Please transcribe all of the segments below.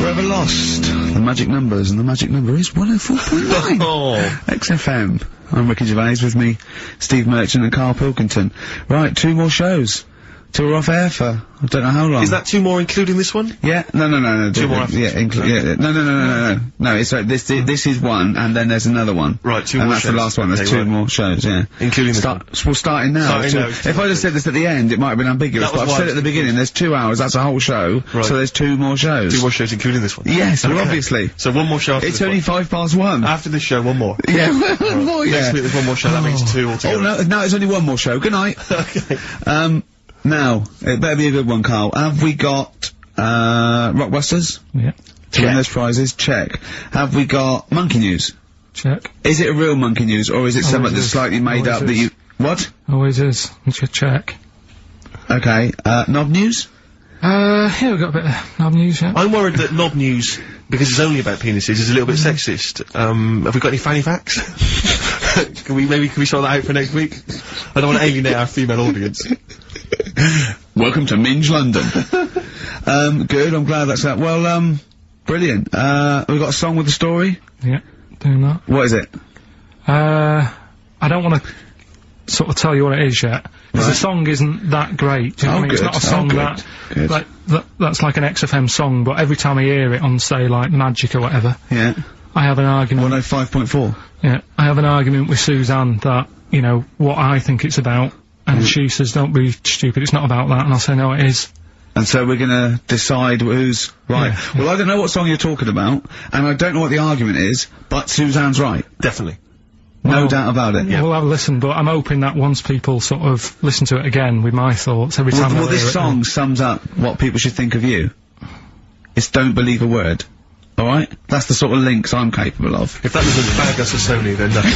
Forever Lost. The magic numbers, and the magic number is 104.9. Oh. XFM. I'm Ricky Gervais, with me, Steve Merchant and Karl Pilkington. Right, 2 more shows. 2 are off air for, I don't know how long. Is that 2 more including this one? Yeah, no. 2 more after yeah, no, it's right, this is one, and then there's another one. Right, 2 more and that's shows. the last one, there's Okay, 2 right. more shows, yeah. Including this one. We're starting now. Starting now. If I'd have said this at the end, it might have been ambiguous, That was but I've why said I it at the beginning, there's 2 hours, that's a whole show, Right. so there's 2 more shows. 2 more shows including this one? Yes, well, Okay. obviously. So 1 more show after It's this only one. 1:05. After this show, 1 more. Yeah, one more, yeah. Next week there's 1 more show, that means 2 altogether. Oh, no, it's only 1 more show. Good night. Okay. Now, it better be a good one, Karl. Have we got, Rockbusters? Yeah. To win those prizes? Check. Have we got Monkey News? Check. Is it a real Monkey News, or is it something that's is. slightly made Always up that is. you... What? Always is. We should check. Okay, Knob News? Here we've got a bit of knob news, yeah. I'm worried that Knob News, because it's only about penises, is a little bit sexist. Have we got any fanny facts? Can we sort that out for next week? I don't want to alienate our female audience. Welcome to Minge London. Good, I'm glad that's that. Well, brilliant. We've got a song with a story? Yeah, doing that. What is it? I don't want to sort of tell you what it is yet, because the song isn't that great, do you know what I mean? It's not a song that's like an XFM song, but every time I hear it on, say, like, Magic or whatever, Yeah. I have an argument. 105.4. Yeah, I have an argument with Suzanne that, you know, what I think it's about, and she says, don't be stupid, it's not about that, and I'll say, no, it is. And so we're gonna decide who's right. Yeah. Well, I don't know what song you're talking about, and I don't know what the argument is, but Suzanne's right. Definitely. No Well, doubt about it. We'll have a listen, but I'm hoping that once people sort of listen to it again with my thoughts every time Well, they hear this it, song sums up what people should think of you. It's don't believe a word. Alright? That's the sort of links I'm capable of. If that doesn't bag us as Sony, then nothing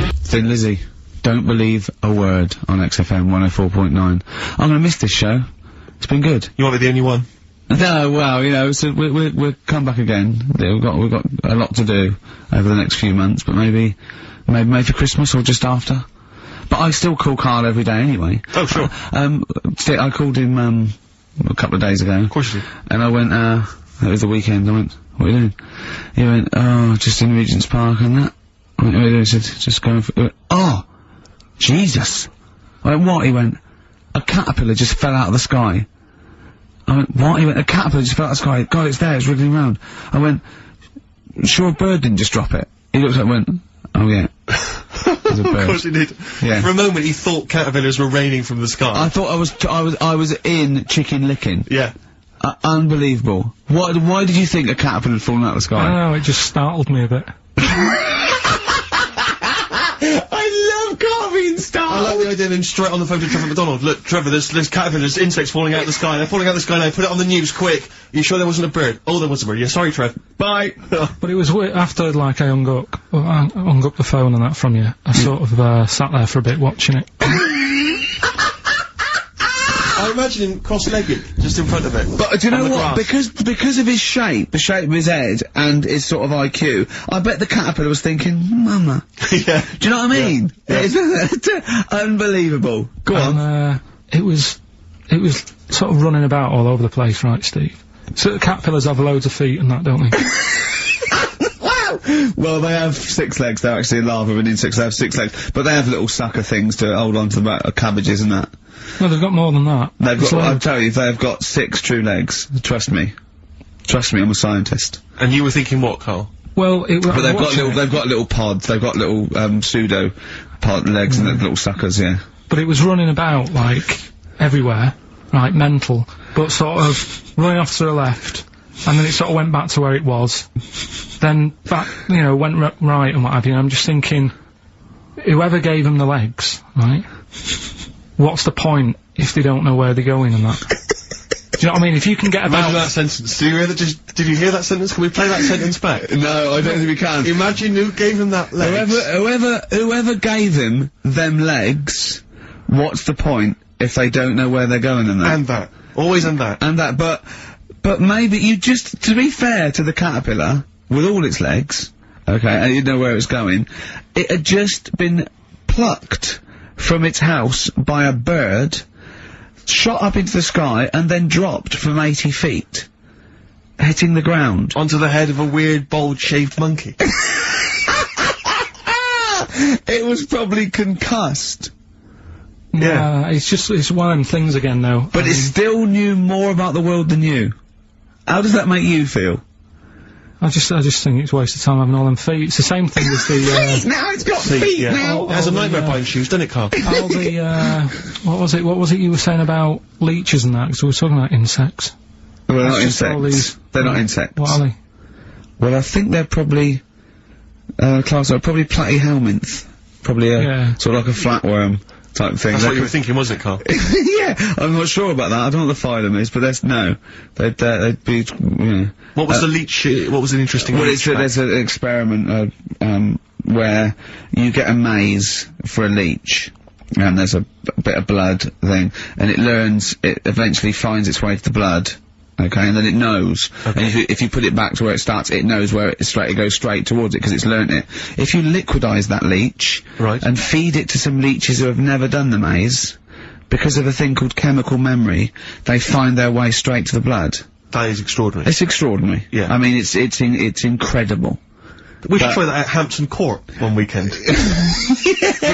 will. Thin Lizzy, don't believe a word on XFM 104.9. I'm gonna miss this show. It's been good. You won't be the only one. No, well, you know, so we'll come back again. Yeah, we've got a lot to do over the next few months, but maybe for Christmas or just after. But I still call Karl every day anyway. Oh, sure. I called him, a couple of days ago. Of course you do. And I went, it was the weekend, I went, what are you doing? He went, oh, just in Regent's Park and that. I went, what are you doing? He said, just going for, he went, oh, Jesus. I went, what? He went, a caterpillar just fell out of the sky. I went, what? He went, a caterpillar just fell out of the sky. God, it's there, it's wriggling around. I went, sure a bird didn't just drop it. He looked at it and went, oh yeah. There's a bird. Of course he did. Yeah. For a moment he thought caterpillars were raining from the sky. I thought I was in Chicken Licking. Yeah. Unbelievable. Why did you think a caterpillar had fallen out of the sky? I don't know, it just startled me a bit. I love Karl being I startled. like the idea of him straight on the phone to Trevor McDonald. Look, Trevor, there's caterpillars, insects falling out of the sky. They're falling out of the sky now. Put it on the news, quick. You sure there wasn't a bird? Oh, there was a bird. Yeah, sorry, Trev. Bye. But it was after, like, I hung up the phone and that from you, I sort of, sat there for a bit watching it. I imagine him cross-legged, just in front of it. But do you know On the what? grass. Because of his shape, the shape of his head, and his sort of IQ, I bet the caterpillar was thinking, Mama. Yeah. Do you know what I mean? Yeah. It's unbelievable. Go on. And, it was sort of running about all over the place, right, Steve? So the caterpillars have loads of feet and that, don't they? Wow! Well, they have 6 legs. They're actually larvae of an insect, so they have 6 legs. But they have little sucker things to hold on to the cabbages and that. No, they've got more than that. They've It's got, I'll loads. tell you, they've got 6 true legs. Trust me. Trust me, I'm a scientist. And you were thinking what, Karl? Well, But they've got little pods, they've got little, pseudo pod legs and little suckers, yeah. But it was running about, like, everywhere, right, mental, but sort of running off to the left, and then it sort of went back to where it was, then back, you know, went right and what have you, and I'm just thinking, whoever gave them the legs, right, what's the point if they don't know where they're going and that? Do you know what I mean? If you can get Imagine about... that sentence. Did you hear that sentence? Can we play that sentence back? No, I don't think we can. Imagine who gave him that legs. Whoever gave him them legs, what's the point if they don't know where they're going and that? And that. Always and that. And that, but maybe you just, to be fair to the caterpillar, with all its legs, okay, and you know where it's going, it had just been plucked from its house by a bird, shot up into the sky, and then dropped from 80 feet. hitting the ground. Onto the head of a weird, bald-shaved monkey. It was probably concussed. Yeah, it's one of them things again, though. But it still knew more about the world than you. How does that make you feel? I just think it's a waste of time having all them feet. It's the same thing as the, now it's got feet now! It has a nightmare buying shoes, doesn't it, Karl? all the, what was it you were saying about leeches and that? Because we were talking about insects. Well, they're not just all insects. They're not insects. What are they? Well, I think they're probably, class are probably platyhelminths. Probably sort of like a flatworm type thing. That's what you were thinking, wasn't it, Karl? Yeah, I'm not sure about that. I don't know what the phylum is, but they'd be, What was the leech, what was an interesting leech fact? There's an experiment, where you get a maze for a leech, and there's a bit of blood thing, and it eventually finds its way to the blood. Okay, and then it knows. Okay. And if you put it back to where it starts, it knows where it goes straight towards it, because it's learnt it. If you liquidise that leech, right, and feed it to some leeches who have never done the maze, because of a thing called chemical memory, they find their way straight to the blood. That is extraordinary. It's extraordinary. Yeah. I mean, it's incredible. We should try that at Hampton Court one weekend.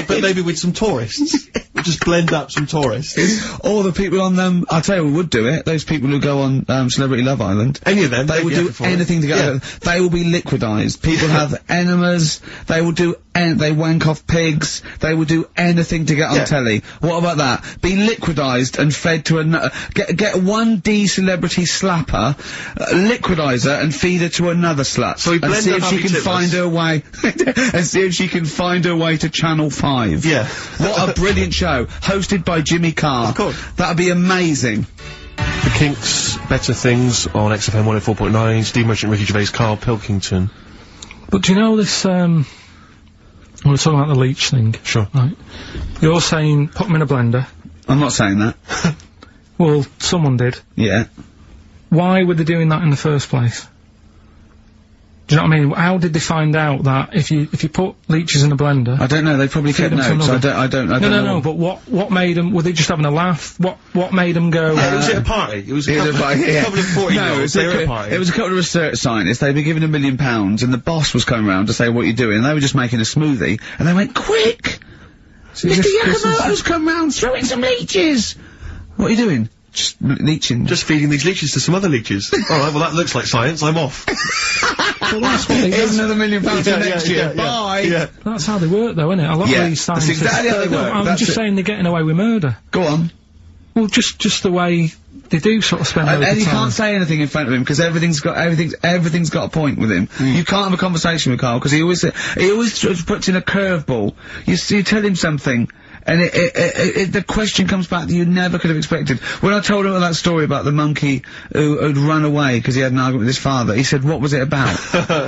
but maybe with some tourists. We'll just blend up some tourists. Or the people on them, I'll tell you who would do it, those people who go on Celebrity Love Island. Any of them. They will do anything to get they will be liquidised. People have enemas, they will do they wank off pigs, they will do anything to get on telly. What about that? Be liquidised and fed to another, get one D-celebrity slapper, liquidise her and feed her to another slut. So we blend and see if she can find her way, and see if she can find her way to Channel 5. Yeah. What a brilliant show, hosted by Jimmy Carr. Of course. That'd be amazing. The Kinks, Better Things on XFM 104.9, Steve Merchant, Ricky Gervais, Karl Pilkington. But do you know this, we were talking about the leech thing. Sure. Right. You're saying put them in a blender. I'm not saying that. Well, someone did. Yeah. Why were they doing that in the first place? Do you know what I mean? How did they find out that if you put leeches in a blender? I don't know. They probably kept notes. I don't know. No. But what made them? Were they just having a laugh? What made them go? Was it a party? It was a couple of 40-year-olds. They were at a party. It was a couple of research scientists. They'd been given £1 million, and the boss was coming round to say, "What are you doing?" And they were just making a smoothie, and they went, "Quick, Mr. Yamamoto's come round, throw in some leeches." What are you doing? Just leeching. Just feeding these leeches to some other leeches. Alright, well that looks like science, I'm off. Well, that's what here's another £1 million for next year. Bye! Yeah. That's how they work though, isn't it? A lot of these scientists. That's exactly how they work. I'm just saying they're getting away with murder. Go on. Well, just the way they do sort of spend and you can't say anything in front of him, because everything's got a point with him. You can't have a conversation with Karl, because he always puts in a curveball. You tell him something, and the question comes back that you never could have expected. When I told him that story about the monkey who'd run away because he had an argument with his father, he said, "What was it about?"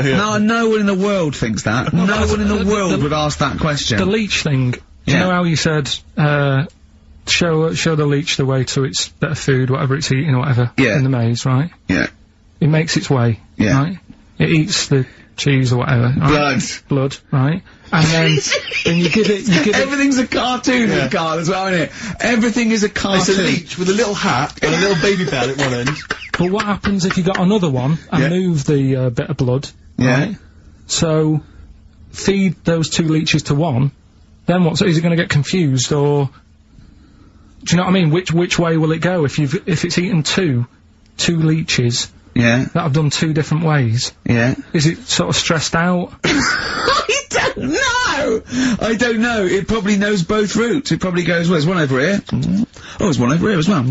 No one in the world thinks that. No one in the world would ask that question. The leech thing. Do you know how you said, show the leech the way to its better food, whatever it's eating or whatever, in the maze, right? Yeah. It makes its way, right? It eats the cheese or whatever. Right? Blood, right? And then you give it, everything's a cartoon with Karl as well, isn't it? Everything is a cartoon. It's a leech with a little hat and a little baby bell at one end. But what happens if you got another one and move the bit of blood, right? So, feed those two leeches to one, then what? So is it going to get confused, or... Do you know what I mean? Which way will it go if it's eaten two leeches that have done two different ways? Yeah. Is it sort of stressed out? I don't know. It probably knows both routes. It probably goes, well, there's one over here. Oh, there's one over here as well.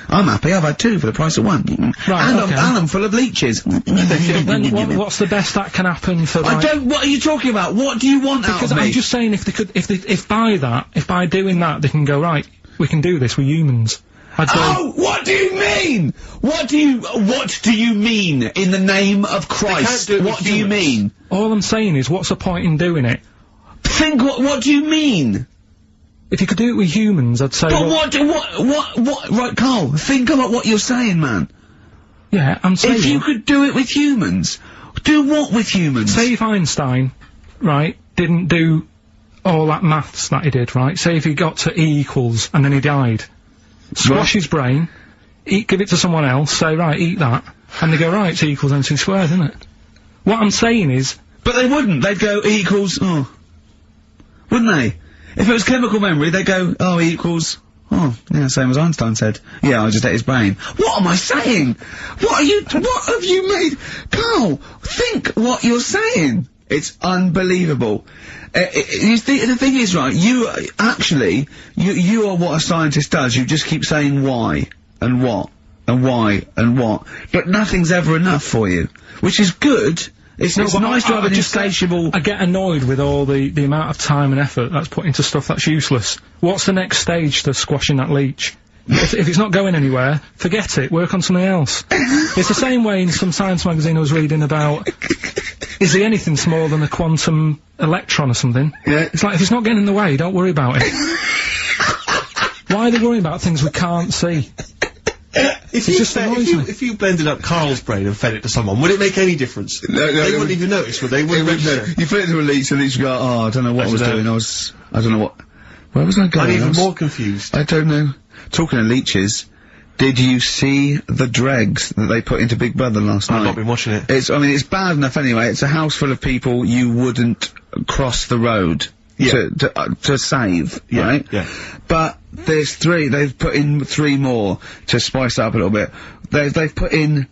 I'm happy. I've had two for the price of one. Right, and I'm full of leeches. Then what's the best that can happen for? What are you talking about? What do you want out of me? Because I'm just saying, if by doing that, they can go, right, we can do this. We're humans. What do you mean? What do you mean in the name of Christ? What do you mean? All I'm saying is, what's the point in doing it? What do you mean? If you could do it with humans, I'd say... But right, Karl, think about what you're saying, man. Yeah, I'm saying... If you could do it with humans, do what with humans? Say if Einstein, right, didn't do all that maths that he did, right? Say if he got to E = and then he died. Squash his brain, give it to someone else, say, right, eat that. And they go, right, it's E equals MC squared, isn't it? What I'm saying is... But they wouldn't. They'd go E equals, oh. Wouldn't they? If it was chemical memory, they'd go, oh, E equals, oh, yeah, same as Einstein said. Yeah, I just ate his brain. What am I saying? What have you made? Carl, think what you're saying. It's unbelievable. The thing is, right, you are what a scientist does. You just keep saying why, and what, and why, and what. But nothing's ever enough for you. Which is good. It's nice to have an insatiable... I get annoyed with all the amount of time and effort that's put into stuff that's useless. What's the next stage to squashing that leech? if it's not going anywhere, forget it, work on something else. It's the same way in some science magazine I was reading about, is there anything smaller than a quantum electron or something? Yeah. It's like, if it's not getting in the way, don't worry about it. Why are they worrying about things we can't see? If you blended up Karl's brain and fed it to someone, would it make any difference? No, they wouldn't even notice, would they? You put it to a leech, and the leech would go, oh, I don't know what I was doing, I don't know what... Where was I going? I'm even more confused. I don't know. Talking of leeches, did you see the dregs that they put into Big Brother last night? I've not been watching it. It's bad enough anyway. It's a house full of people you wouldn't cross the road to save, right? Yeah. But there's three, they've put in 3 more to spice it up a little bit. They've put in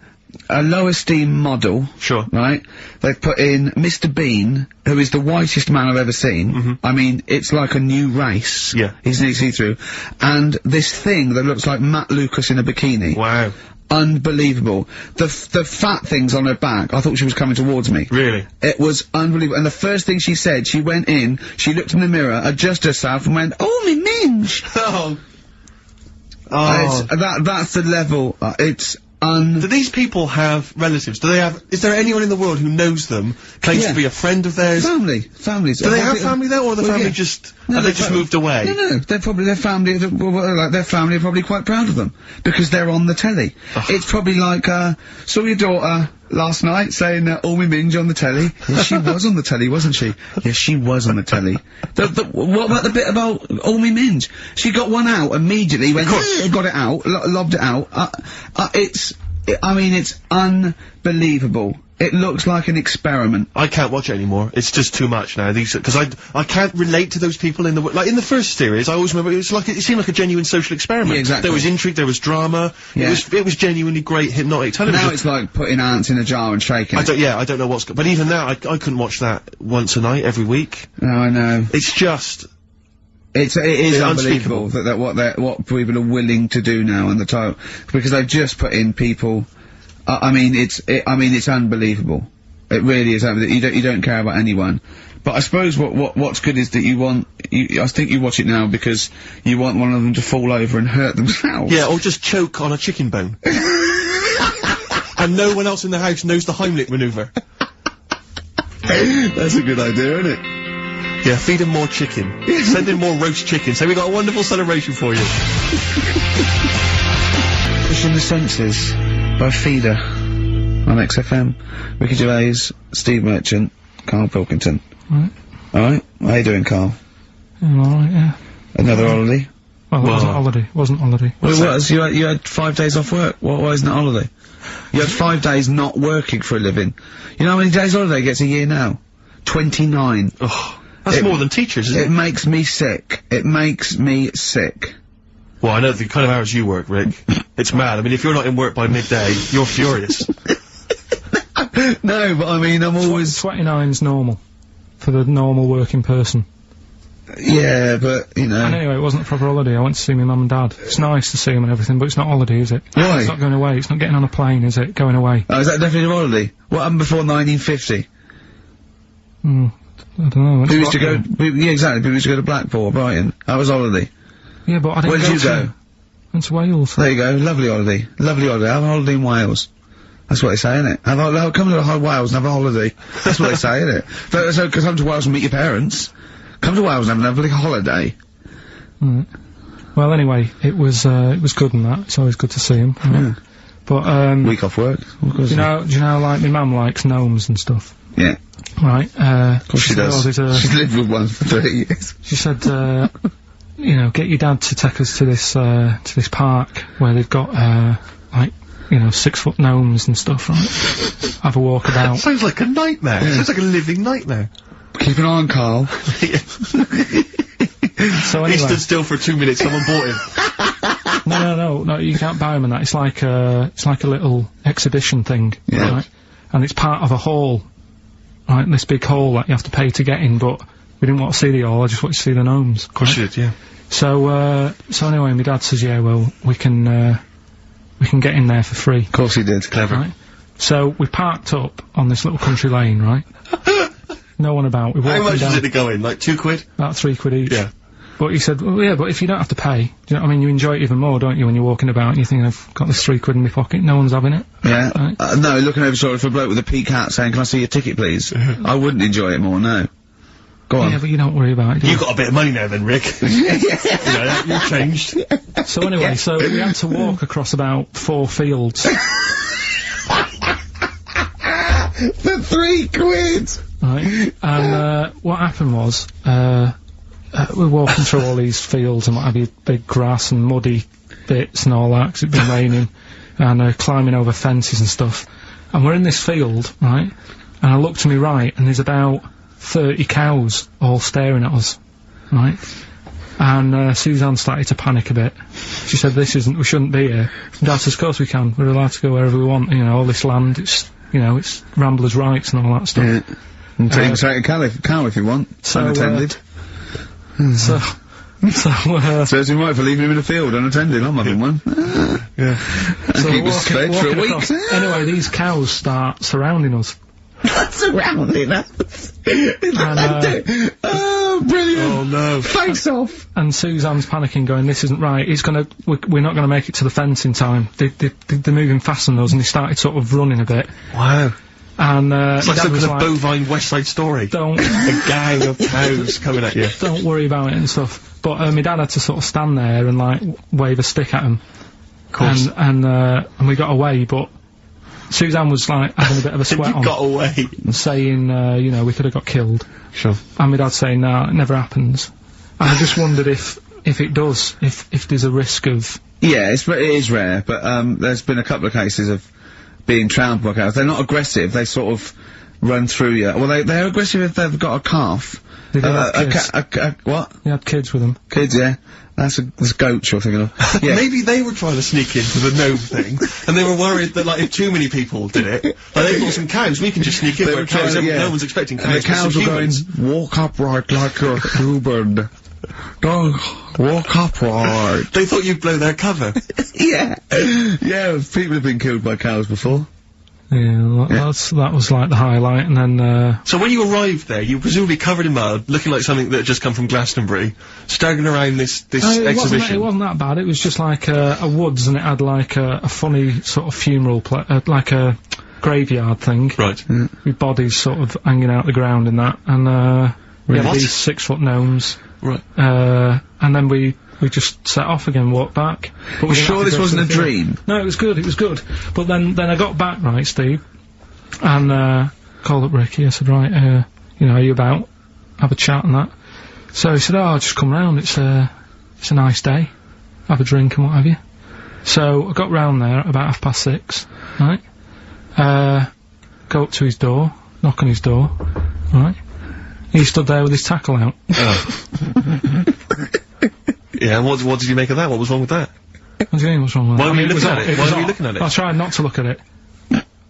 a low esteem model. Sure. Right? They've put in Mr. Bean, who is the whitest man I've ever seen. Mm-hmm. I mean, it's like a new race. Yeah. He's nearly see-through. And this thing that looks like Matt Lucas in a bikini. Wow. Unbelievable. The fat things on her back, I thought she was coming towards me. Really? It was unbelievable. And the first thing she said, she went in, she looked in the mirror, adjusted herself and went, oh, me minge! That's the level, Do these people have relatives? Is there anyone in the world who knows them, claims to be a friend of theirs? Families. Do they have family there, or the family just moved away? No, their family are probably quite proud of them, because they're on the telly. It's probably like, saw your daughter last night saying, all me minge on the telly. Yes, she was on the telly, wasn't she? Yes, she was on the telly. What about the bit about all me minge? She got one out immediately, went, got it out, lobbed it out. It's unbelievable. It looks like an experiment. I can't watch it anymore. It's just too much now. Because I can't relate to those people in in the first series. I always remember it seemed like a genuine social experiment. Yeah, exactly. There was intrigue, there was drama. Yeah. It was genuinely great hypnotic television. Now it's like putting ants in a jar and shaking it. I don't know what's but even now I couldn't watch that once a night every week. No, I know. It's just it is unbelievable that what people are willing to do now on the title, because they've just put in people. It's unbelievable. It really is. You don't care about anyone. But I suppose what's good is that I think you watch it now because you want one of them to fall over and hurt themselves. Yeah, or just choke on a chicken bone. And no one else in the house knows the Heimlich maneuver. That's a good idea, isn't it? Yeah, feed him more chicken. Send in more roast chicken. So we got a wonderful celebration for you. Pushing the Senses by Feeder on XFM. Ricky Gervais, Steve Merchant, Karl Pilkington. Alright? How you doing, Karl? I'm alright, yeah. Another holiday? Well, it wasn't holiday. Wasn't holiday. Well, it was. You had 5 days off work. Why isn't it holiday? You had 5 days not working for a living. You know how many days holiday gets a year now? 29. Oh, that's more than teachers, isn't it? It makes me sick. It makes me sick. Well, I know the kind of hours you work, Rick. It's mad. I mean, if you're not in work by midday, you're furious. No, but I mean, I'm always... 29's normal. For the normal working person. Yeah, but, you know... And anyway, it wasn't a proper holiday. I went to see my mum and dad. It's nice to see them and everything, but it's not holiday, is it? Why? It's not going away. It's not getting on a plane, is it? Going away. Oh, is that definitely a holiday? What happened before 1950? I don't know. Who used to go... Yeah, exactly. People used to go to Blackpool or Brighton. That was holiday. Yeah, but I didn't Where did you go? Went to Wales. There you go. Lovely holiday. Lovely holiday. Have a holiday in Wales. That's what they say, innit? Come to Wales and have a holiday. That's what they say, innit? So come to Wales and meet your parents. Come to Wales and have a lovely holiday. Well, anyway, it was good and that. It's always good to see him. Yeah. But, week off work. Do you know, like, my mum likes gnomes and stuff? Yeah. Right, of course she does. She's lived with one for 30 years. She said, you know, get your dad to take us to this park where they've got, like, you know, 6-foot gnomes and stuff, right? Have a walk about. Sounds like a nightmare. Sounds like a living nightmare. Keep an eye on Karl. So anyway. He stood still for 2 minutes, someone bought him. No, you can't buy them and that. It's like a little exhibition thing, right? And it's part of a hall, right? This big hall that you have to pay to get in, but we didn't want to see the hall, I just wanted to see the gnomes. Of course you did, yeah. So anyway, my dad says, yeah, well, we can get in there for free. Of course he did. Clever. Right? So we parked up on this little country lane, right? No one about. We walked How much down. did it go in? Like £2? About £3 each. Yeah. But he said, well, yeah, but if you don't have to pay, do you know what I mean? You enjoy it even more, don't you, when you're walking about and you think, I've got this £3 in my pocket, no one's having it. Yeah. Right? No, looking over shoulder for a bloke with a peak hat saying, can I see your ticket, please? I wouldn't enjoy it more, no. Go on. Yeah, but you don't worry about it, do you? You got a bit of money now then, Rick. You know that, you've changed. So anyway, so we had to walk across about 4 fields. For £3! Right? And, what happened was, we're walking through all these fields and what have you, big grass and muddy bits and all that, 'cause it'd been raining, and, climbing over fences and stuff. And we're in this field, right? And I look to my right, and there's about 30 cows all staring at us, right? And, Suzanne started to panic a bit. She said, we shouldn't be here. And Dad says, of course we can, we're allowed to go wherever we want, you know, all this land, it's, you know, it's Ramblers' rights and all that stuff. Yeah. And take him straight to cow if you want. Unattended. Serves him right for leaving him in the field unattended. I'm having one. Yeah. So keep us fed for a week. Anyway, these cows start surrounding us. Surrounding us. Oh, brilliant. Oh no. Face off. And Suzanne's panicking, going, this isn't right. We're not going to make it to the fence in time. They're moving fast on us, and they started sort of running a bit. Wow. And, it's like Dad some was kind of bovine West Side Story. Don't. A gang of cows coming at you. Don't worry about it and stuff. But, my dad had to sort of stand there and, like, wave a stick at him. Of course. And we got away, but Suzanne was, like, having a bit of a sweat on. You got away. And saying, you know, we could have got killed. Sure. And my dad saying, nah, it never happens. And I just wondered if it does, if there's a risk of... Yeah, it is rare, but, there's been a couple of cases of being trounced by cows. They're not aggressive, they sort of run through you. Well, they're aggressive if they've got a calf. Did they have kids? What? They had kids with them. Kids, yeah. That's goats you're thinking of. Yeah. Maybe they were trying to sneak into the gnome thing, and they were worried that, like, if too many people did it, like, they've got some cows, we can just sneak in where cows, no one's expecting cows. And the cows were going, walk upright like a human. Don't walk upright. They thought you'd blow their cover. Yeah. Yeah, people have been killed by cows before. Yeah, that was like the highlight, and then, So when you arrived there, you were presumably covered in mud, looking like something that had just come from Glastonbury, staggering around this exhibition. It wasn't that bad, it was just like a woods, and it had like a funny sort of funeral like a graveyard thing. Right. With bodies sort of hanging out the ground and that, and, we had these 6-foot gnomes. Right. And then we just set off again, walked back. But We're sure this wasn't a dream? No, it was good. But then I got back, right, Steve, and, called up Ricky. I said, right, you know, are you about? Have a chat and that. So he said, oh, just come round. It's a nice day. Have a drink and what have you. So I got round there at about 6:30, right? Go up to his door, knock on his door, right? He stood there with his tackle out. Oh. Yeah, and what did you make of that? What was wrong with that? What do you mean, what's wrong with that? Why were you looking at it? Why were you looking at it? I tried not to look at it.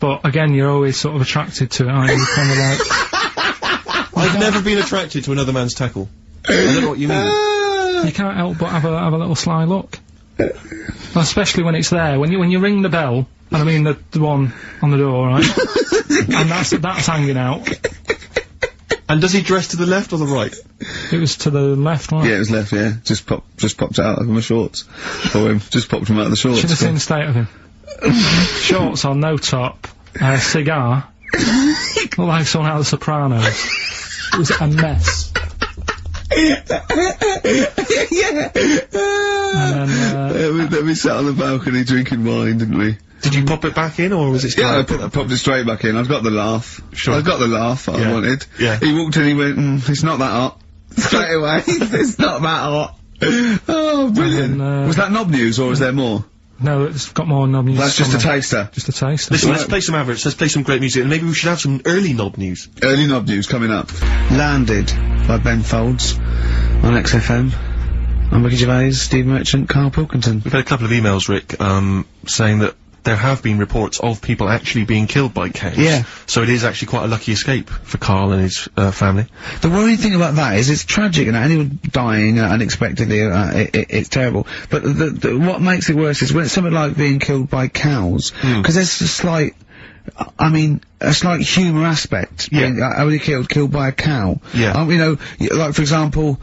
But again, you're always sort of attracted to it, aren't you? Kind of like... I've never been attracted to another man's tackle. I don't know what you mean. You can't help but have a little sly look. Well, especially when it's there. When you ring the bell, and I mean the one on the door, right? And that's hanging out. And does he dress to the left or the right? It was to the left, right? Yeah, it was left, yeah. Just popped it out of my shorts. For him. Just popped him out of the shorts. Should have seen the state of him. Shorts on, no top, cigar. Looked like someone out of The Sopranos. It was a mess. Yeah. And then, we sat on the balcony drinking wine, didn't we? Did you pop it back in, or was it still... Yeah, I popped it straight back in. I've got the laugh. Sure. I've got the laugh I wanted. Yeah. He walked in, he went, it's not that hot. Straight away. It's not that hot. Oh, brilliant. And, was that knob news, or was there more? No, it's got more knob news. That's just a taster. Just a taster. Listen, let's play some adverts, let's play some great music, and maybe we should have some early knob news. Early knob news coming up. Landed by Ben Folds on XFM. I'm Ricky Gervais, Steve Merchant, Karl Pilkington. We've had a couple of emails, Rick, saying that there have been reports of people actually being killed by cows. Yeah. So it is actually quite a lucky escape for Karl and his family. The worrying thing about that is it's tragic, and anyone dying unexpectedly, it's terrible. But what makes it worse is when it's something like being killed by cows, because there's a slight humour aspect. Yeah. Being, are they killed by a cow? Yeah. You know, like for example,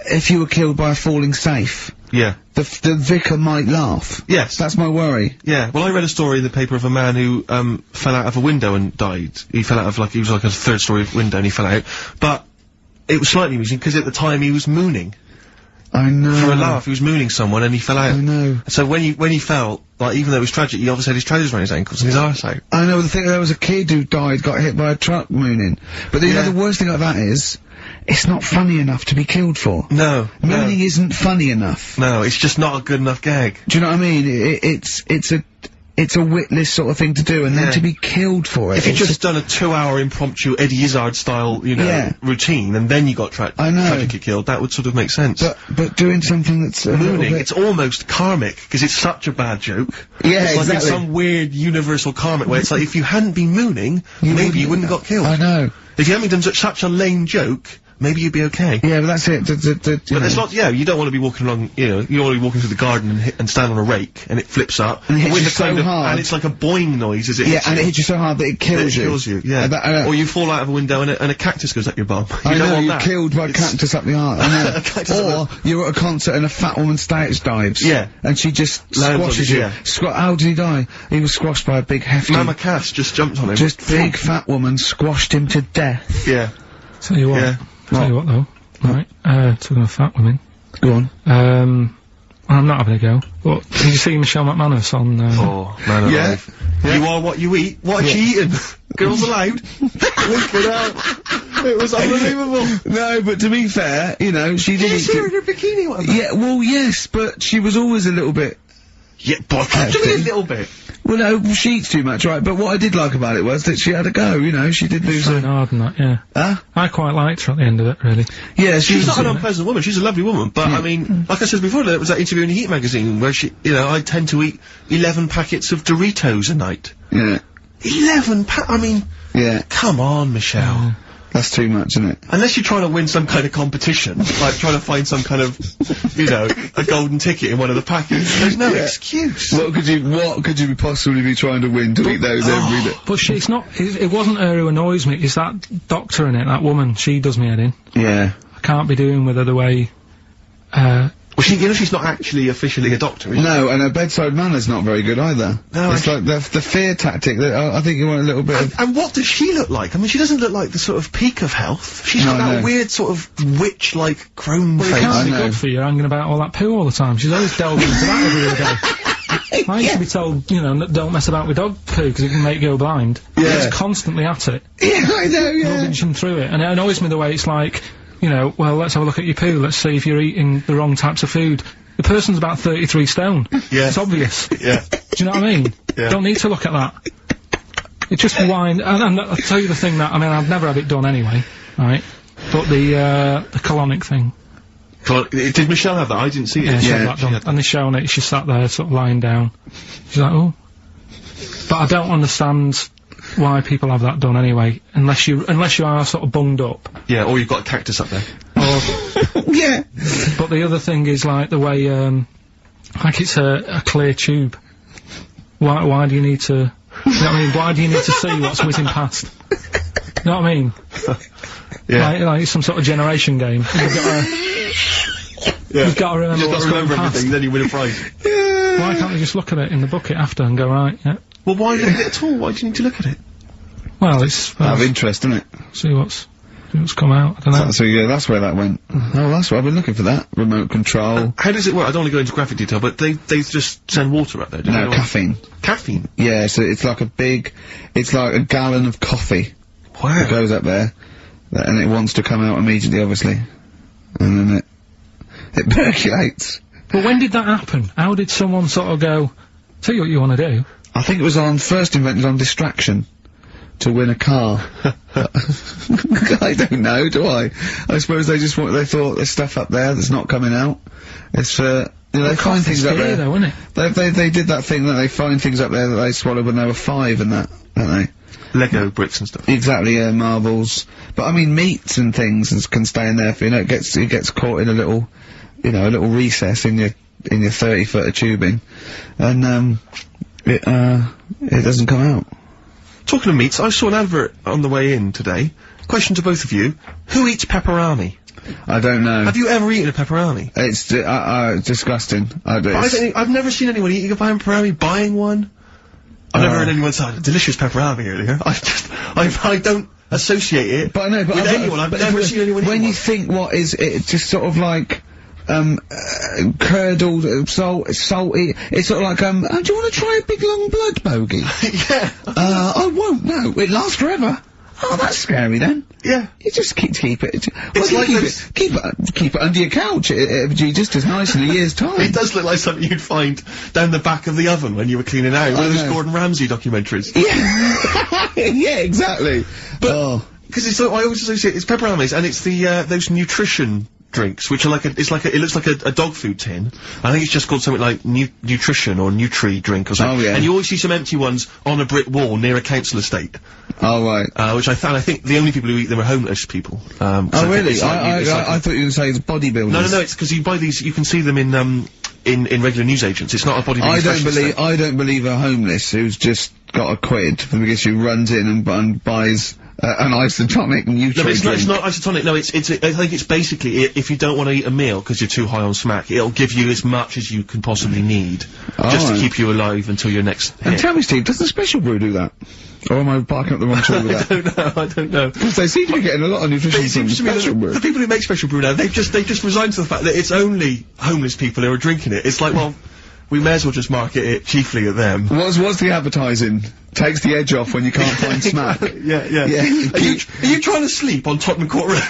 if you were killed by a falling safe, Yeah. the vicar might laugh. Yes. That's my worry. Yeah. Well, I read a story in the paper of a man who, fell out of a window and died. He fell out of, he was like a third-story window and he fell out. But it was slightly amusing because at the time he was mooning. I know. For a laugh, he was mooning someone and he fell out. I know. So when he fell, like, even though it was tragic, he obviously had his trousers around his ankles and his arse out. I know, the thing, there was a kid who died, got hit by a truck mooning. But you know, the worst thing about that is, it's not funny enough to be killed for. No. Mooning isn't funny enough. No, it's just not a good enough gag. Do you know what I mean? It's a witless sort of thing to do, and then to be killed for it. If you'd just done a 2-hour impromptu Eddie Izzard style, you know, routine, and then you got tragically killed, that would sort of make sense. But doing something that's mooning, it's almost karmic, because it's such a bad joke. Yeah, it's exactly. like in some weird universal karmic way, it's like if you hadn't been mooning, maybe you wouldn't have got killed. I know. If you hadn't done such a lame joke, maybe you'd be okay. Yeah, but that's it. But it's not, you don't want to be walking along, you don't want to be walking through the garden and stand on a rake, and it flips up. And it hits you so hard. And it's like a boing noise as it hits you. and it hits you so hard that it kills you. It kills you, yeah. Or you fall out of a window and a cactus goes up your bum. I know, you're killed by a cactus up the arse. I know. Or you're at a concert and a fat woman stage dives. Yeah. And she just squashes you. How did he die? He was squashed by a big hefty... Mama Cass just jumped on him. Just big fat woman squashed him to death. Yeah. Tell you what. Yeah. Tell you what though. Right, talking of fat women. Go on. I'm not having a go, but did you see Michelle McManus on, Oh, man alive. Yeah. You are what you eat. What is she eating? Girls allowed. Look it out. It was unbelievable. No, but to be fair, you know, she did eat her in her bikini, wasn't Yeah, well, yes, but she was always a little bit... Yeah, but do me a little bit. Well, no, she eats too much, right? But what I did like about it was that she had a go, you know, she did lose her... hard and that, yeah. Huh? I quite liked her at the end of it, really. Yeah, she's not an unpleasant woman, she's a lovely woman, but, I mean, like I said before, there was that interview in Heat magazine where she, you know, I tend to eat 11 packets of Doritos a night. Yeah. 11 I mean... Yeah. Come on, Michelle. That's too much, isn't it? Unless you're trying to win some kind of competition, like trying to find some kind of, you know, a golden ticket in one of the packets. There's no excuse. What could you possibly be trying to win to eat those every day? But it's not, it wasn't her who annoys me, it's that doctor in it, that woman, she does me head in. Yeah. I can't be doing with her the way, well, you know she's not actually officially a doctor, is she? No, and her bedside manner's not very good either. No, it's like the fear tactic that I think you want a little bit of... And what does she look like? I mean, she doesn't look like the sort of peak of health. She's got that weird sort of witch-like crone face. It can't be good for you hanging about all that poo all the time. She's always delving into that every other day. I used to be told, you know, don't mess about with dog poo because it can make you go blind. Yeah. It's constantly at it. Yeah, I know, yeah. Rubbing through it. And it annoys me the way it's like, you know, well, let's have a look at your poo, let's see if you're eating the wrong types of food. The person's about 33 stone. Yeah. It's obvious. Yeah. Do you know what I mean? Yeah. Don't need to look at that. It just wind, and I'll tell you the thing that, I mean, I've never had it done anyway, right? But the colonic thing. Did Michelle have that? I didn't see it. Yeah, she had that done. And they showing it, she sat there sort of lying down. She's like, oh. But I don't understand why people have that done anyway, unless you are sort of bunged up. Yeah, or you've got a cactus up there. Yeah. But the other thing is like the way, like it's a clear tube. Why do you need to, you know what I mean? Why do you need to see what's whizzing past? You know what I mean? Yeah. Like it's some sort of generation game. You've got to remember what's going past. Everything, then you win a prize. Why can't you just look at it in the bucket after and go, right, yeah? Well, why look at it at all? Why do you need to look at it? Well, it's... out of interest, isn't it? See what's come out, I don't know. So yeah, that's where that went. Oh, that's where I've been looking for that. Remote control. How does it work? I don't want to go into graphic detail, but they just send water up there, don't they? No, caffeine. Caffeine? Yeah, so it's like it's like a gallon of coffee. Wow. It goes up there, and it wants to come out immediately, obviously. And then it percolates. But when did that happen? How did someone sort of go, Tell you what you want to do. I think it was first invented on distraction. To win a car. I don't know, do I? I suppose they thought there's stuff up there that's not coming out. It's for, they find things up there. Though, isn't it? They did that thing that they find things up there that they swallowed when they were 5 and that, don't they? Lego bricks and stuff. Exactly, yeah, marbles. But I mean, meats and things can stay in there for, it gets caught in a little recess in your 30-foot of tubing. And, it doesn't come out. Talking of meats, I saw an advert on the way in today. Question to both of you. Who eats pepperami? I don't know. Have you ever eaten a pepperami? It's disgusting. I've never seen anyone eating a pepperami, buying one. I've never heard anyone say, delicious pepperami earlier. I don't associate it with anyone. I've never seen anyone eat When you one. think what is it, just sort of like, curdled, salty, it's sort of like, oh, do you want to try a big long blood bogey? Yeah. I won't, no, it lasts forever. Oh, that's scary then. Yeah. You just keep it. It's like keep it under your couch. It'll be just as nice in a year's time. It does look like something you'd find down the back of the oven when you were cleaning out. One of those Gordon Ramsay documentaries. Yeah. Yeah, exactly. But, because it's like, I always associate, it's pepperami, and it's those nutrition drinks, which are it looks like a dog food tin. I think it's just called something like nutrition or Nutri drink or something. Oh, yeah. And you always see some empty ones on a brick wall near a council estate. Oh, right. Which I think the only people who eat them are homeless people. Oh, really? I thought you were saying it's bodybuilders. No, it's because you buy these, you can see them in regular newsagents. It's not a bodybuilding I don't believe a homeless who's just got a quid because who runs in and buys an isotonic Nutri No, but drink. it's not isotonic. No, I think it's basically, if you don't want to eat a meal because you're too high on smack, it'll give you as much as you can possibly need, just to keep you alive until your next hit. And tell me, Steve, doesn't Special Brew do that? Or am I barking up the wrong tree with that? I don't know. Because they seem to be getting a lot of nutrition It from seems to me Special Brew. that the people who make Special Brew now, they've just resigned to the fact that it's only homeless people who are drinking it. It's like, well, we may as well just market it chiefly at them. What's the advertising? Takes the edge off when you can't find smack. Yeah. Yeah. Are you trying to sleep on Tottenham Court Road?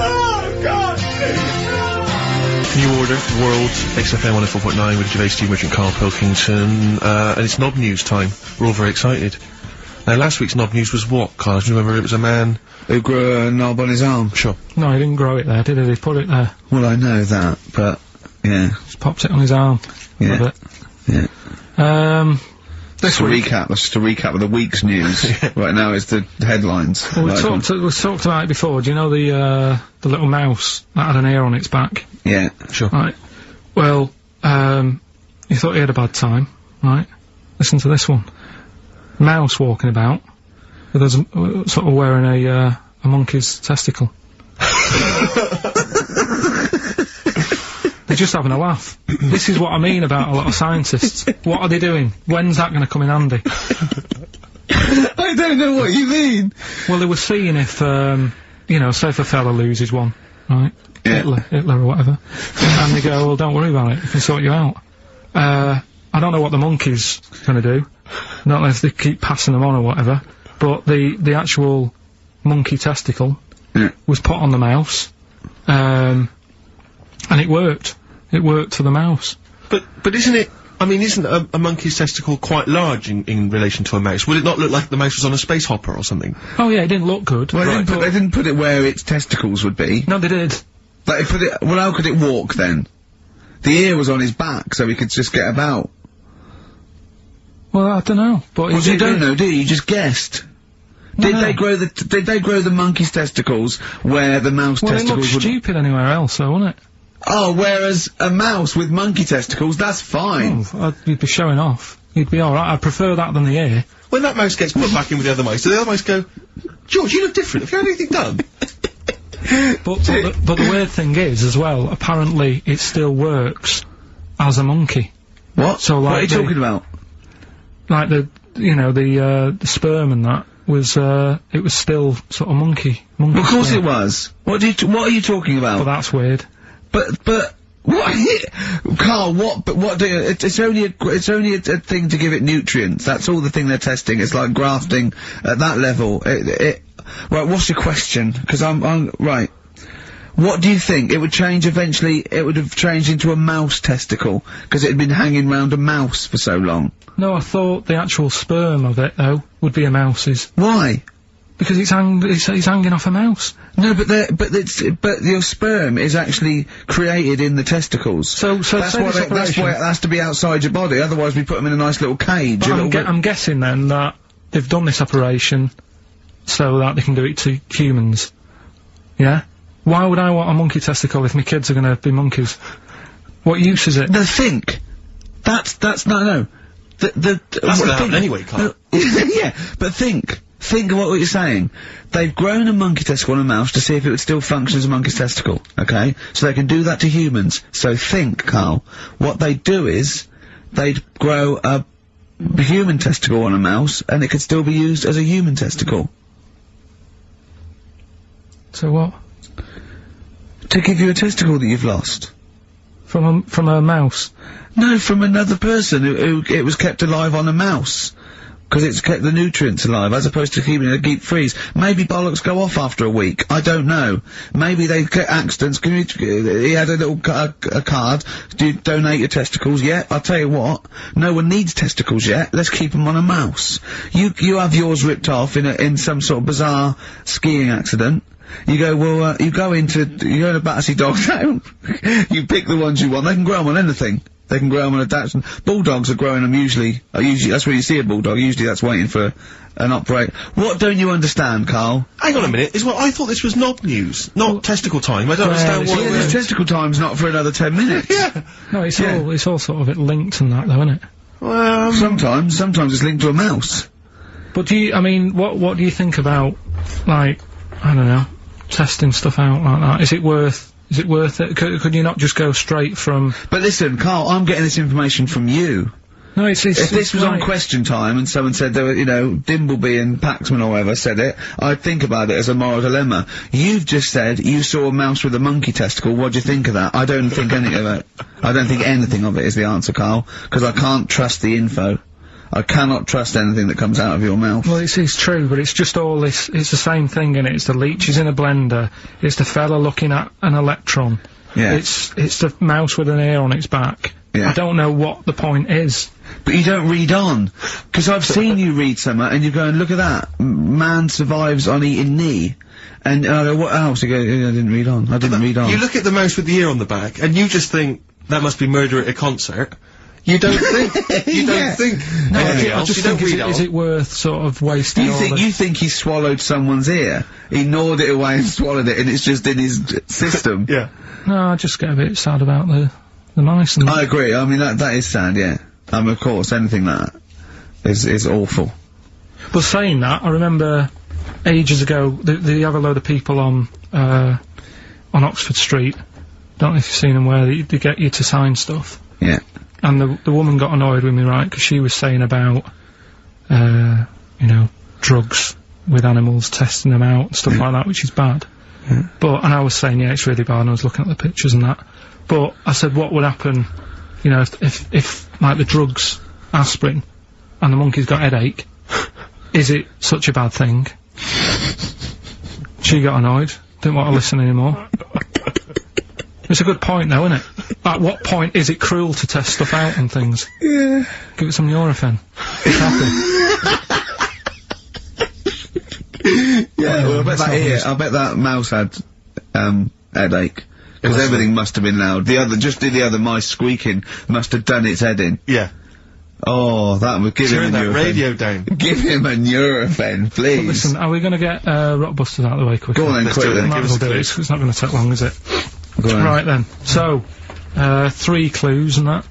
Oh, God! New Order, World, XFM 104.9 with Gervais, Steve Merchant, Karl, Pilkington, and it's Knob News time. We're all very excited. Now, last week's Knob News was what, Karl? Do you remember it was a man who grew a knob on his arm? Sure. No, he didn't grow it there, did he? He put it there. Well, I know that, but, yeah. Just popped it on his arm. Yeah. Love it. Yeah. This week. That's just a recap of the week's news. Right now it's the headlines. Well, we talked about it before. Do you know the little mouse that had an ear on its back? Yeah. Sure. Right. Well, you thought he had a bad time, right? Listen to this one. Mouse walking about with us, sort of wearing a monkey's testicle. They're just having a laugh. This is what I mean about a lot of scientists. What are they doing? When's that going to come in handy? I don't know what you mean. Well, they were seeing if, say if a fella loses one, right? Yeah. Hitler or whatever. And they go, well, don't worry about it, we can sort you out. I don't know what the monkey's gonna do. Not unless they keep passing them on or whatever. But the actual monkey testicle was put on the mouse. And it worked. It worked for the mouse. But isn't it, I mean, isn't a monkey's testicle quite large in relation to a mouse? Would it not look like the mouse was on a space hopper or something? Oh yeah, it didn't look good. Well, they didn't put it where its testicles would be. No, they did. Like, well, how could it walk then? The ear was on his back, so he could just get about. Well, I don't know. But you don't know, do you? You just guessed. Did they grow the monkey's testicles where the mouse testicles would? Well, it looked stupid anywhere else, though, wouldn't it? Oh, whereas a mouse with monkey testicles, that's fine. Oh, you'd be showing off. You'd be alright. I'd prefer that than the ear. When that mouse gets put back in with the other mice, do the other mice go, George, you look different. Have you had anything done? But the weird thing is, as well, apparently it still works as a monkey. What? So, like, what are you talking about? Like the sperm and that was, it was still sort of monkey Of course sperm. It was. What are you talking about? Well, that's weird. But, what, Karl, it's only a thing to give it nutrients. That's all the thing they're testing. It's like grafting at that level. Right, what's your question? Because right. What do you think? It would change eventually, it would have changed into a mouse testicle, because it had been hanging round a mouse for so long. No, I thought the actual sperm of it, though, would be a mouse's. Why? Because it's hanging off a mouse. No, but your sperm is actually created in the testicles. So that's why it has to be outside your body, otherwise we put them in a nice little cage. But I'm guessing then that they've done this operation so that they can do it to humans. Yeah? Why would I want a monkey testicle if my kids are gonna be monkeys? What use is it? No, think. That's no. That's gonna happen anyway, Karl. Yeah, but think. Think of what you're saying. They've grown a monkey testicle on a mouse to see if it would still function as a monkey's testicle, okay? So they can do that to humans. So think, Karl. What they'd do is, they'd grow a human testicle on a mouse, and it could still be used as a human testicle. So what? To give you a testicle that you've lost. From a mouse? No, from another person who it was kept alive on a mouse. Because it's kept the nutrients alive, as opposed to keeping it in a deep freeze. Maybe bollocks go off after a week. I don't know. Maybe they get accidents. He had a little a card. Do you donate your testicles? Yeah, I'll tell you what. No one needs testicles yet. Let's keep them on a mouse. You have yours ripped off in some sort of bizarre skiing accident. You go, well, you go in a Battersea Dog Town. You pick the ones you want. They can grow them on anything. They can grow them on a Dachshund. Bulldogs are growing them usually, that's where you see a bulldog. Usually that's waiting for an operate. What don't you understand, Karl? Hang on a minute, I thought this was knob news, not testicle time. I don't understand what this testicle time's not for another 10 minutes. Yeah. No, it's all sort of a bit linked and that though, isn't it? Well, sometimes it's linked to a mouse. But what do you think about, like, I don't know, testing stuff out like that? Is it worth it? Could you not just go straight from... But listen, Karl, I'm getting this information from you. No, if this was on Question Time and someone said there were, Dimbleby and Paxman or whatever said it, I'd think about it as a moral dilemma. You've just said you saw a mouse with a monkey testicle. What do you think of that? I don't think anything of it. I don't think anything of it is the answer, Karl, because I can't trust the info. I cannot trust anything that comes out of your mouth. Well, it's true, but it's just all this, it's the same thing, and it's the leeches in a blender, it's the fella looking at an electron, yeah. It's the mouse with an ear on its back. Yeah. I don't know what the point is. But you don't read on. Because I've seen you read somewhere, and you go and look at that. Man survives on eating knee. And I go, what else? You go, I didn't read on. You look at the mouse with the ear on the back, and you just think, that must be murder at a concert. You don't think, No, I just think, is it worth sort of wasting you think he swallowed someone's ear? He gnawed it away and swallowed it, and it's just in his system? Yeah. No, I just get a bit sad about the mice and... I agree, I mean, that is sad, yeah. Of course, anything like that is awful. But saying that, I remember ages ago, they have a load of people on Oxford Street, don't know if you've seen them, where they get you to sign stuff. Yeah. And the woman got annoyed with me, right, because she was saying about, drugs with animals, testing them out, and stuff like that, which is bad. Yeah. And I was saying, yeah, it's really bad, and I was looking at the pictures and that. But I said, what would happen, if like, the drugs, aspirin, and the monkey's got headache, is it such a bad thing? She got annoyed, didn't want to listen anymore. It's a good point, though, isn't it? At what point is it cruel to test stuff out and things? Yeah. Give it some Nurofen. It's happy. Yeah, well, I bet that mouse had, headache. Because everything must have been loud. The other mice squeaking must have done its head in. Yeah. Oh, that would give him a Nurofen. Turn that radio down. Give him a Nurofen, please. But listen, are we gonna get, Rockbusters out of the way quickly? Go on then, quickly. Might as well do it, it's not gonna take long, is it? Right then, so, 3 clues and that.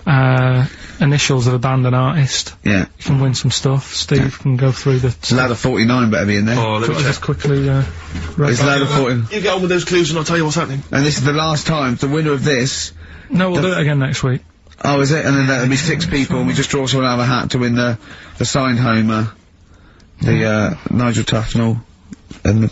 Yeah. Initials of a band and artist. Yeah. You can win some stuff. Steve can go through the... Ladder 49 better be in there. Oh, let me just quickly, It's Ladder 49. You get on with those clues and I'll tell you what's happening. And this is the last time, the winner of this... No, we'll do it again next week. Oh, is it? And then there'll be 6 people and we just draw someone out of a hat to win the signed Homer, the, Nigel Tufnell, and the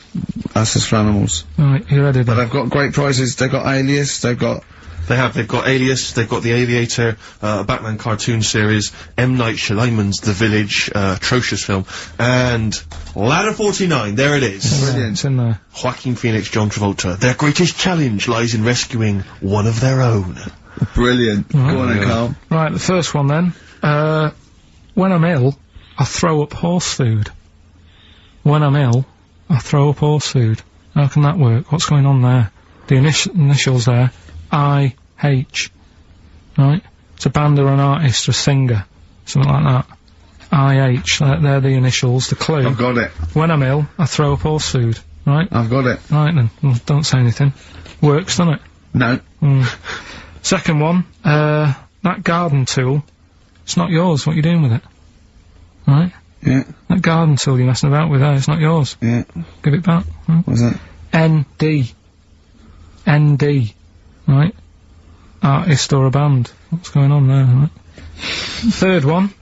Asses for Animals. Right, you ready then? But they've got great prizes. They've got Alias, they've got They have. They've got Alias, they've got The Aviator, a Batman cartoon series, M. Night Shyamalan's The Village, atrocious film, and Ladder 49, there it is. Brilliant. It's in there. Joaquin Phoenix, John Travolta. Their greatest challenge lies in rescuing one of their own. Brilliant. Go on then, Carl. Right, the first one then. When I'm ill, I throw up horse food. When I'm ill, I throw up horse food. How can that work? What's going on there? The initials there. I-H. Right? It's a band or an artist or a singer. Something like that. I-H. They're the initials. The clue. I've got it. When I'm ill, I throw up horse food. Right? I've got it. Right then. Well, don't say anything. Works, doesn't it? No. Second one. That garden tool. It's not yours. What are you doing with it? Right? Yeah. That garden tool you're messing about with there, it's not yours. Yeah. Give it back. What's that? N-D. N-D. Right? Artist or a band. What's going on there, right? Third one.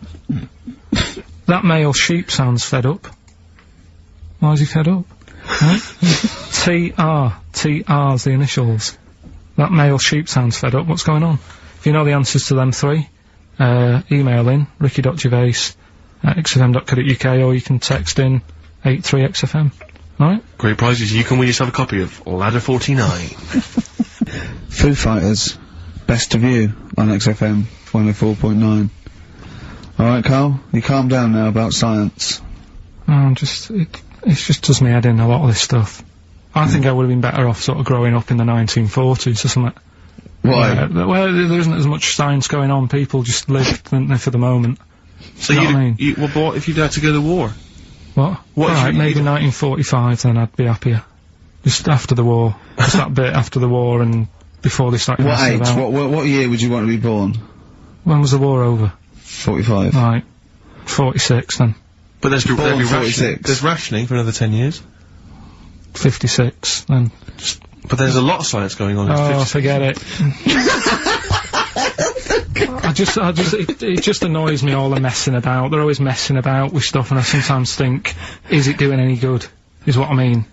That male sheep sounds fed up. Why is he fed up? Right? T-R. T-R's the initials. That male sheep sounds fed up. What's going on? If you know the answers to them three, email in ricky.gervais@xfm.co.uk, or you can text in 83XFM. Right? Great prizes. You can win yourself a copy of Ladder 49. Foo Fighters. Best of You on XFM 104.9. Alright, Carl, you calm down now about science. It just does me head in, a lot of this stuff. I think I would have been better off sort of growing up in the 1940s or something. Why? Where there isn't as much science going on, people just live, don't they, for the moment. So you know what I mean? well, what if you'd had to go to the war? What? Right, maybe 1945, then I'd be happier. Just after the war. Just that bit after the war and before they started messing What age? about. What year would you want to be born? When was the war over? 45. Right. 46 then. But there's Born rationing. 46. There's rationing for another 10 years. 56 then. But there's a lot of science going on. Oh, forget it. It just annoys me, all the messing about. They're always messing about with stuff, and I sometimes think, is it doing any good? Is what I mean.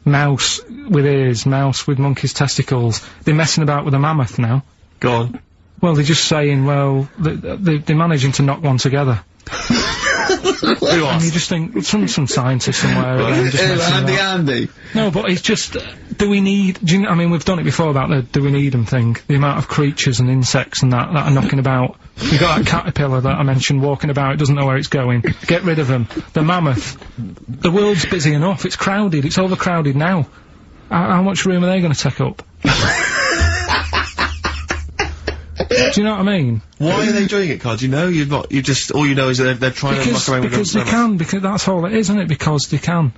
Mouse with ears, mouse with monkey's testicles. They're messing about with a mammoth now. Go on. Well, they're just saying, well, they're managing to knock one together. And you just think, some scientist somewhere again, just messing about. Andy. No, but it's just, do we need, I mean, we've done it before about the do we need them thing. The amount of creatures and insects and that are knocking about. You've got that caterpillar that I mentioned walking about, it doesn't know where it's going. Get rid of them. The mammoth. The world's busy enough, it's crowded, it's overcrowded now. How much room are they going to take up? Do you know what I mean? Why are they doing it, Carl? Do you know? All you know is that they're trying to muck around with because they can, because that's all it is, isn't it? Because they can.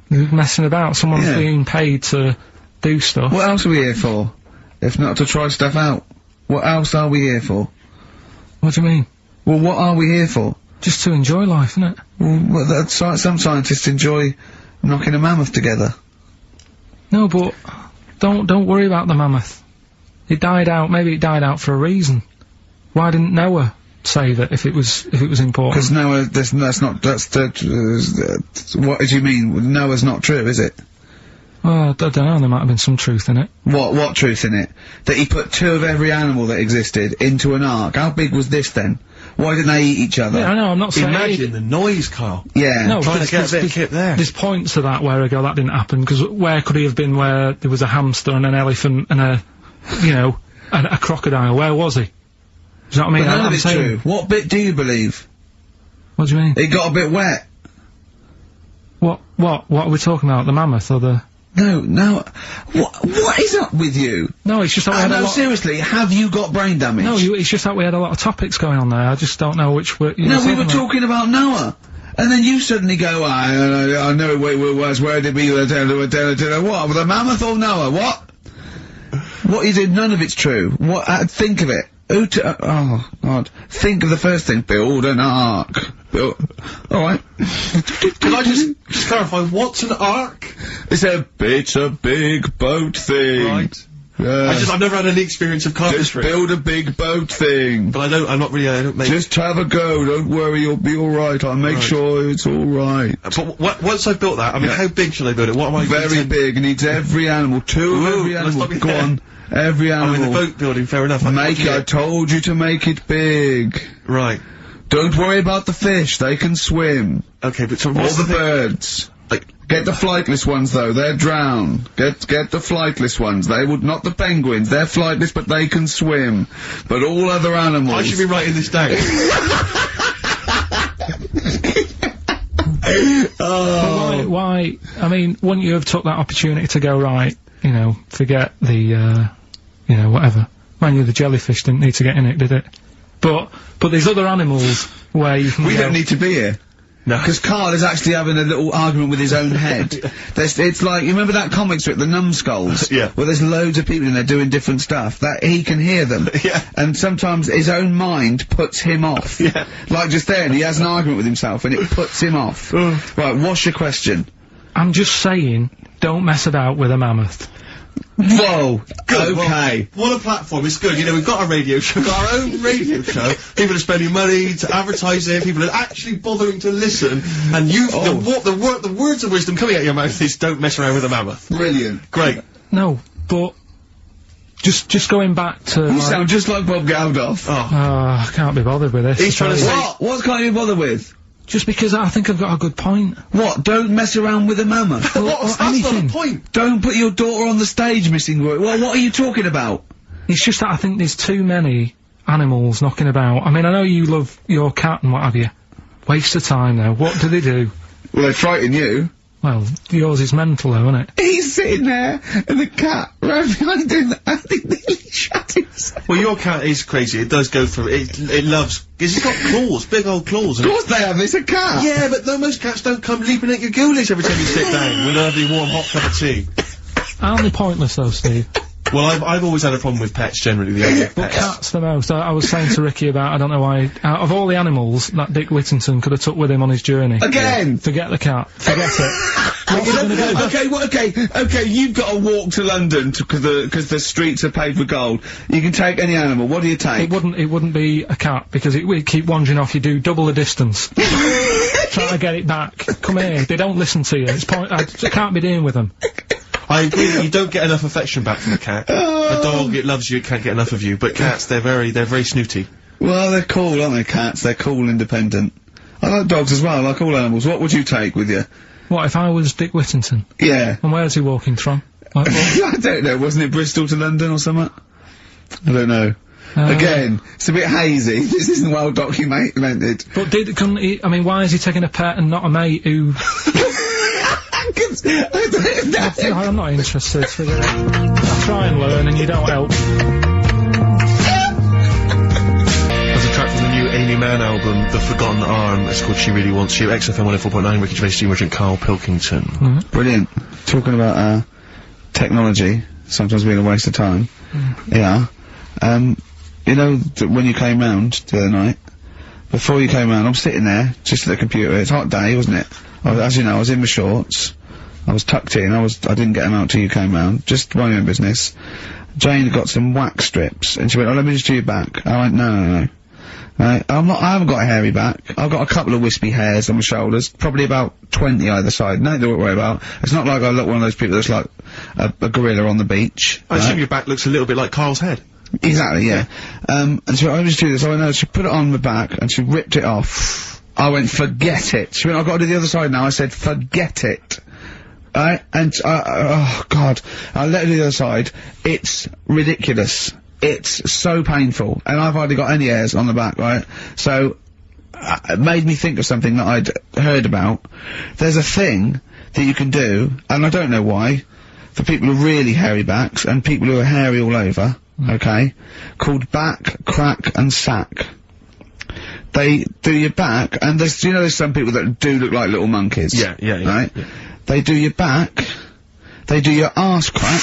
They're messing about, someone's being paid to do stuff. What else are we here for? If not to try stuff out? What else are we here for? What do you mean? Well, what are we here for? Just to enjoy life, isn't it? Well, some scientists enjoy knocking a mammoth together. No, but don't worry about the mammoth. It died out, maybe it died out for a reason. Why didn't Noah save it if it was important? Because Noah, what did you mean? Noah's not true, is it? Well, I don't know, there might have been some truth in it. What truth in it? That he put 2 of every animal that existed into an ark. How big was this then? Why didn't they eat each other? Yeah, I know, I'm not saying... Imagine the noise, Carl. Yeah. No, trying to get a bit of kit there. There's points to that where I go, that didn't happen, because where could he have been where there was a hamster and an elephant and a crocodile? Where was he? Do you know what I mean? But none of it's true. What bit do you believe? What do you mean? It got a bit wet. What are we talking about? The mammoth or the... No. What is up with you? No, it's just that we had a lot... seriously, have you got brain damage? No, it's just that we had a lot of topics going on there. I just don't know which were... No, we were talking about Noah. And then you suddenly go, I know where did we... What? The mammoth or Noah? What? What is it? None of it's true. What? Think of it. Oh, God. Think of the first thing. Build an ark. Alright. Can I just clarify, what's an ark? It's a big boat thing. Right. I've never had any experience of carpentry. Just build a big boat thing. But I don't make... Just have a go, don't worry, you'll be alright, I'll make sure it's alright. But once I've built that, I mean, how big shall I build it? What am I... Very big, it needs every animal, 2 of every animal. Go on. Every Oh, animal. in the boat building, fair enough. I told you to make it big. Right. Don't worry about the fish, they can swim. Okay, but so All what's the thing? birds. Like, Get the flightless ones though, they're drowned. Get the flightless ones. They would not the penguins, they're flightless but they can swim. But all other animals. I should be writing this down. But why, I mean, wouldn't you have took that opportunity to go, right, you know, forget the, you know, whatever. Mind you, the jellyfish didn't need to get in it, did it? But there's other animals where you can We go, don't need to be here. No. Because Karl is actually having a little argument with his own head. It's like, you remember that comic strip, The Numbskulls? Yeah. Where there's loads of people in there doing different stuff, that he can hear them. Yeah. And sometimes his own mind puts him off. Yeah. Like just then, he has an argument with himself and it puts him off. Right, what's your question? I'm just saying, don't mess about with a mammoth. Whoa! Good, Okay. well, what a platform, it's good. You know, we've got a radio show, we've got our own radio show. People are spending money to advertise it, people are actually bothering to listen, and the words of wisdom coming out of your mouth is don't mess around with a mammoth. Brilliant. Great. No, but just going back to, You like, sound just like Bob Geldof. Oh. I can't be bothered with this. He's trying to say- What? What can't you be bothered with? Just because I think I've got a good point. What? Don't mess around with a mammoth. That's not anything. the point. Don't put your daughter on the stage, missing word. Well, what are you talking about? It's just that I think there's too many animals knocking about. I mean, I know you love your cat and what have you. Waste of time though. What do they do? Well, they frighten you. Well, yours is mental though, isn't it? He's sitting there, and the cat right behind him, and he nearly shut himself. Well, your cat is crazy, it does go through, it loves, because it's got claws, big old claws. Of course they have, it's a cat. Yeah, but no, most cats don't come leaping at your ghoulies every time you sit down with a lovely warm hot cup of tea. Aren't they pointless though, Steve? Well, I've always had a problem with pets generally, the idea of But pets. cats the most. I was saying to Ricky about, I don't know why, out of all the animals that Dick Whittington could have took with him on his journey. Again. Forget the cat. Forget it. What's he gonna do? Okay, you've got to walk to London because the streets are paved with gold. You can take any animal, what do you take? It wouldn't be a cat, because it would keep wandering off. You do double the distance. Trying to get it back. Come here. They don't listen to you. I can't be dealing with them. I agree that you don't get enough affection back from a cat. A dog, it loves you, it can't get enough of you, but cats, they're very snooty. Well, they're cool, aren't they, cats? They're cool, independent. I like dogs as well, I like all animals. What would you take with you? What if I was Dick Whittington? Yeah. And where's he walking from? Like, what? I don't know, wasn't it Bristol to London or something? I don't know. Again, it's a bit hazy. This isn't well documented. But couldn't he, I mean, why is he taking a pet and not a mate who... I'm not interested. I try and learn and you don't help. There's a track from the new Amy Mann album, The Forgotten Arm. It's called She Really Wants You. XFM 104.9, Ricky Gervais, Steve Merchant, Karl, Pilkington. Brilliant. Talking about, technology, sometimes being a waste of time. Yeah. You know, when you came round the other night, before you came round, I'm sitting there, just at the computer. It's a hot day, wasn't it? As you know, I was in my shorts. I was tucked in. I didn't get them out till you came round. Just my own business. Jane had got some wax strips, and she went, "Oh, let me just do your back." I went, "No. I haven't got a hairy back. I've got a couple of wispy hairs on my shoulders, probably about 20 either side. Nothing to worry about. It's not like I look one of those people that's like a gorilla on the beach." I assume your back looks a little bit like Karl's head. Exactly, yeah. And so I just do this. I went, no, she put it on my back, and she ripped it off. I went, forget it. She went, I've got to do the other side now. I said, forget it. Oh God. I let her do the other side. It's ridiculous. It's so painful. And I've hardly got any hairs on the back, right? So, it made me think of something that I'd heard about. There's a thing that you can do, and I don't know why, for people with really hairy backs, and people who are hairy all over, okay, called back, crack, and sack. They do your back, and there's some people that do look like little monkeys. Yeah. Right? Yeah. They do your back, they do your arse crack,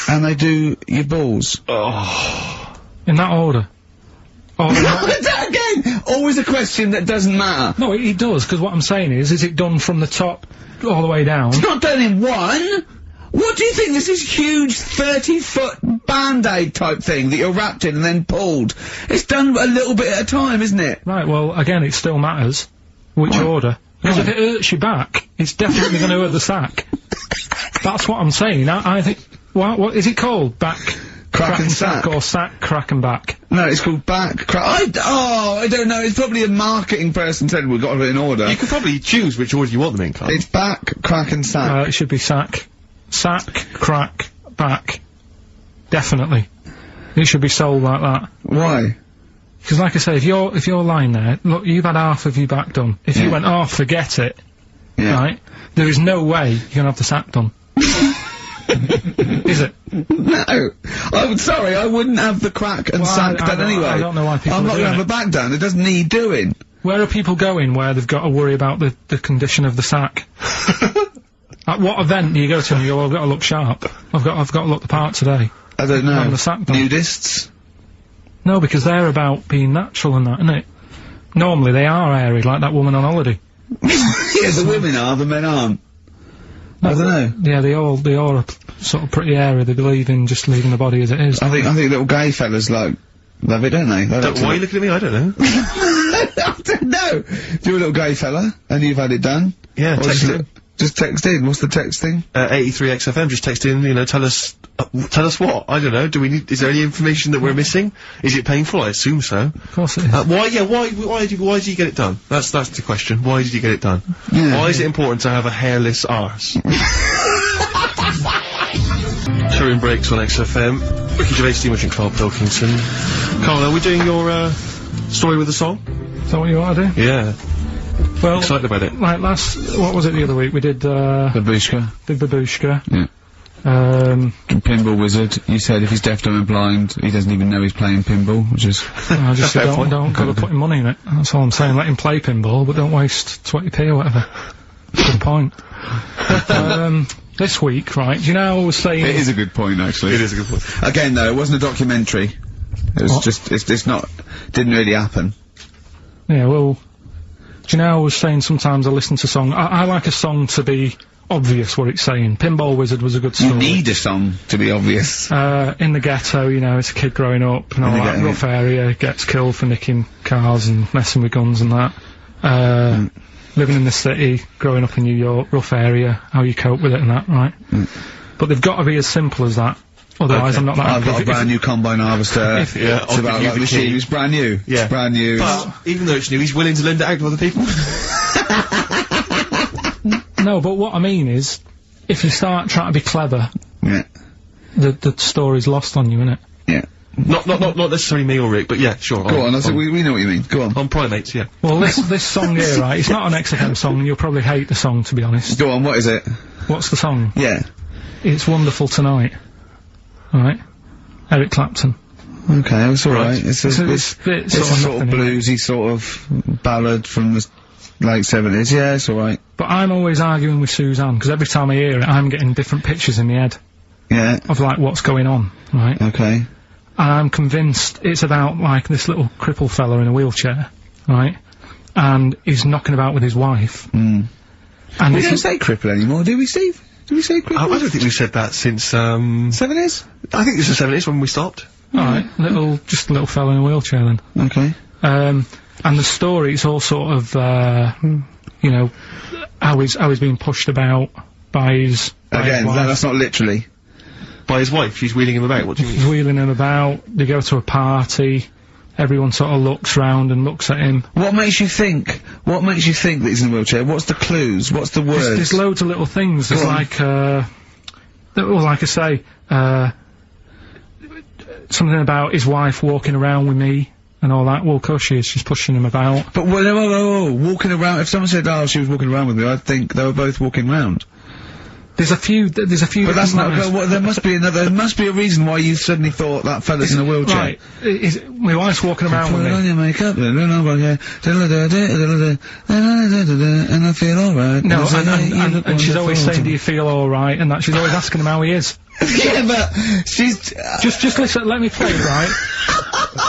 and they do your balls. Oh. In that order. Again! Always a question that doesn't matter. No, it does, because what I'm saying is it done from the top all the way down? It's not done in one! What do you think? This is huge 30-foot Band-Aid type thing that you're wrapped in and then pulled. It's done a little bit at a time, isn't it? Right, well, again, it still matters which order. Because if it hurts your back, it's definitely going to hurt the sack. That's what I'm saying. I think... What is it called? Back... Crack and sack. Or sack, crack and back. No, it's called back, crack. I don't know. It's probably a marketing person said we've got it in order. You could probably choose which order you want them in, Karl. It's back, crack and sack. It should be sack. Sack, crack, back. Definitely. It should be sold like that. Why? Because like I say, if you're lying there, look, you've had half of your back done. If you went, oh, forget it, right, there is no way you're gonna have the sack done. Is it? No. I'm sorry, I wouldn't have the crack and sack done anyway. I don't know why people I'm not gonna have a back done, it doesn't need doing. Where are people going where they've got to worry about the condition of the sack? At what event do you go to and you go, I've got to look sharp. I've got to look the part today. I don't know. The sack done. Nudists? No, because they're about being natural and that, isn't it? Normally they are airy, like that woman on holiday. Yeah, the women are, the men aren't. No, I don't know. Yeah, they all are sort of pretty airy. They believe in just leaving the body as it is. I think little gay fellas love it, don't they? Why are you looking at me? I don't know. I don't know. You're a little gay fella, and you've had it done. Yeah, text in. Just text in. What's the text thing? 83XFM. Just text in. You know, tell us what. I don't know. Is there any information that we're missing? Is it painful? I assume so. Of course it is. Why did you get it done? That's the question. Why did you get it done? Yeah, why is it important to have a hairless arse? Touring breaks on XFM. Ricky Gervais, Steve and Karl Pilkington. Karl, are we doing your story with a song? Is that what you want to do? Yeah. Well, excited about it. Like what was it the other week? We did Babushka. Did Babushka. Yeah. Pinball Wizard. You said if he's deaf, dumb and blind, he doesn't even know he's playing pinball, which is... I just don't go to putting money in it. That's all I'm saying. Let him play pinball, but don't waste 20p or whatever. Good point. This week, right, do you know I was saying... It is a good point, actually. It is a good point. Again, though, it wasn't a documentary. It was didn't really happen. Yeah, well... Do you know I was saying sometimes I listen to song... I like a song to be obvious what it's saying. Pinball Wizard was a good story. You need a song to be obvious. In the ghetto, you know, it's a kid growing up and all that rough area, gets killed for nicking cars and messing with guns and that. Living in the city, growing up in New York, rough area, how you cope with it and that, right? But they've got to be as simple as that. Otherwise, I'm not that I've got a brand new combine harvester. It's about like the machine. It's brand new. Yeah. It's brand new. But even though it's new, he's willing to lend it out to other people. No, but what I mean is, if you start trying to be clever, the story's lost on you, innit? Yeah. Not necessarily me or Rick, but yeah, sure. Go on, we know what you mean. Go on. On Primates, yeah. Well, this song here, right, it's not an XFM song, and you'll probably hate the song, to be honest. Go on, what is it? What's the song? Yeah. It's Wonderful Tonight. Alright? Eric Clapton. Okay, it's alright. It's a sort of nothing, bluesy sort of ballad from the late 70s. Yeah, it's alright. But I'm always arguing with Suzanne, because every time I hear it, I'm getting different pictures in my head. Yeah. Of, like, what's going on, right? Okay. And I'm convinced it's about, like, this little crippled fella in a wheelchair, right? And he's knocking about with his wife. And we don't say cripple anymore, do we, Steve? Do we say cripple? I don't think we've said that since, 70s? I think this was 70s when we stopped. Alright, just a little fella in a wheelchair then. Okay. And the story's all sort of, you know, how he's being pushed about by his... Again, that's not literally. By his wife, she's wheeling him about, what do you mean? She's wheeling him about, they go to a party, everyone sort of looks round and looks at him. What makes you think that he's in a wheelchair? What's the clues? What's the words? There's loads of little things. There's like, well, like I say, something about his wife walking around with me and all that. Well, of course she is. She's pushing him about. But walking around. If someone said, "Oh, she was walking around with me," I'd think they were both walking round. There's a few. But that's not. Well, there must be another. There must be a reason why you suddenly thought that fella's in a wheelchair. Right. My wife's walking around with me. Put on your makeup, and I feel alright. No, and she's always saying, "Do you feel alright?" And that she's always asking him how he is. Yeah, but she's just listen. Let me play, right?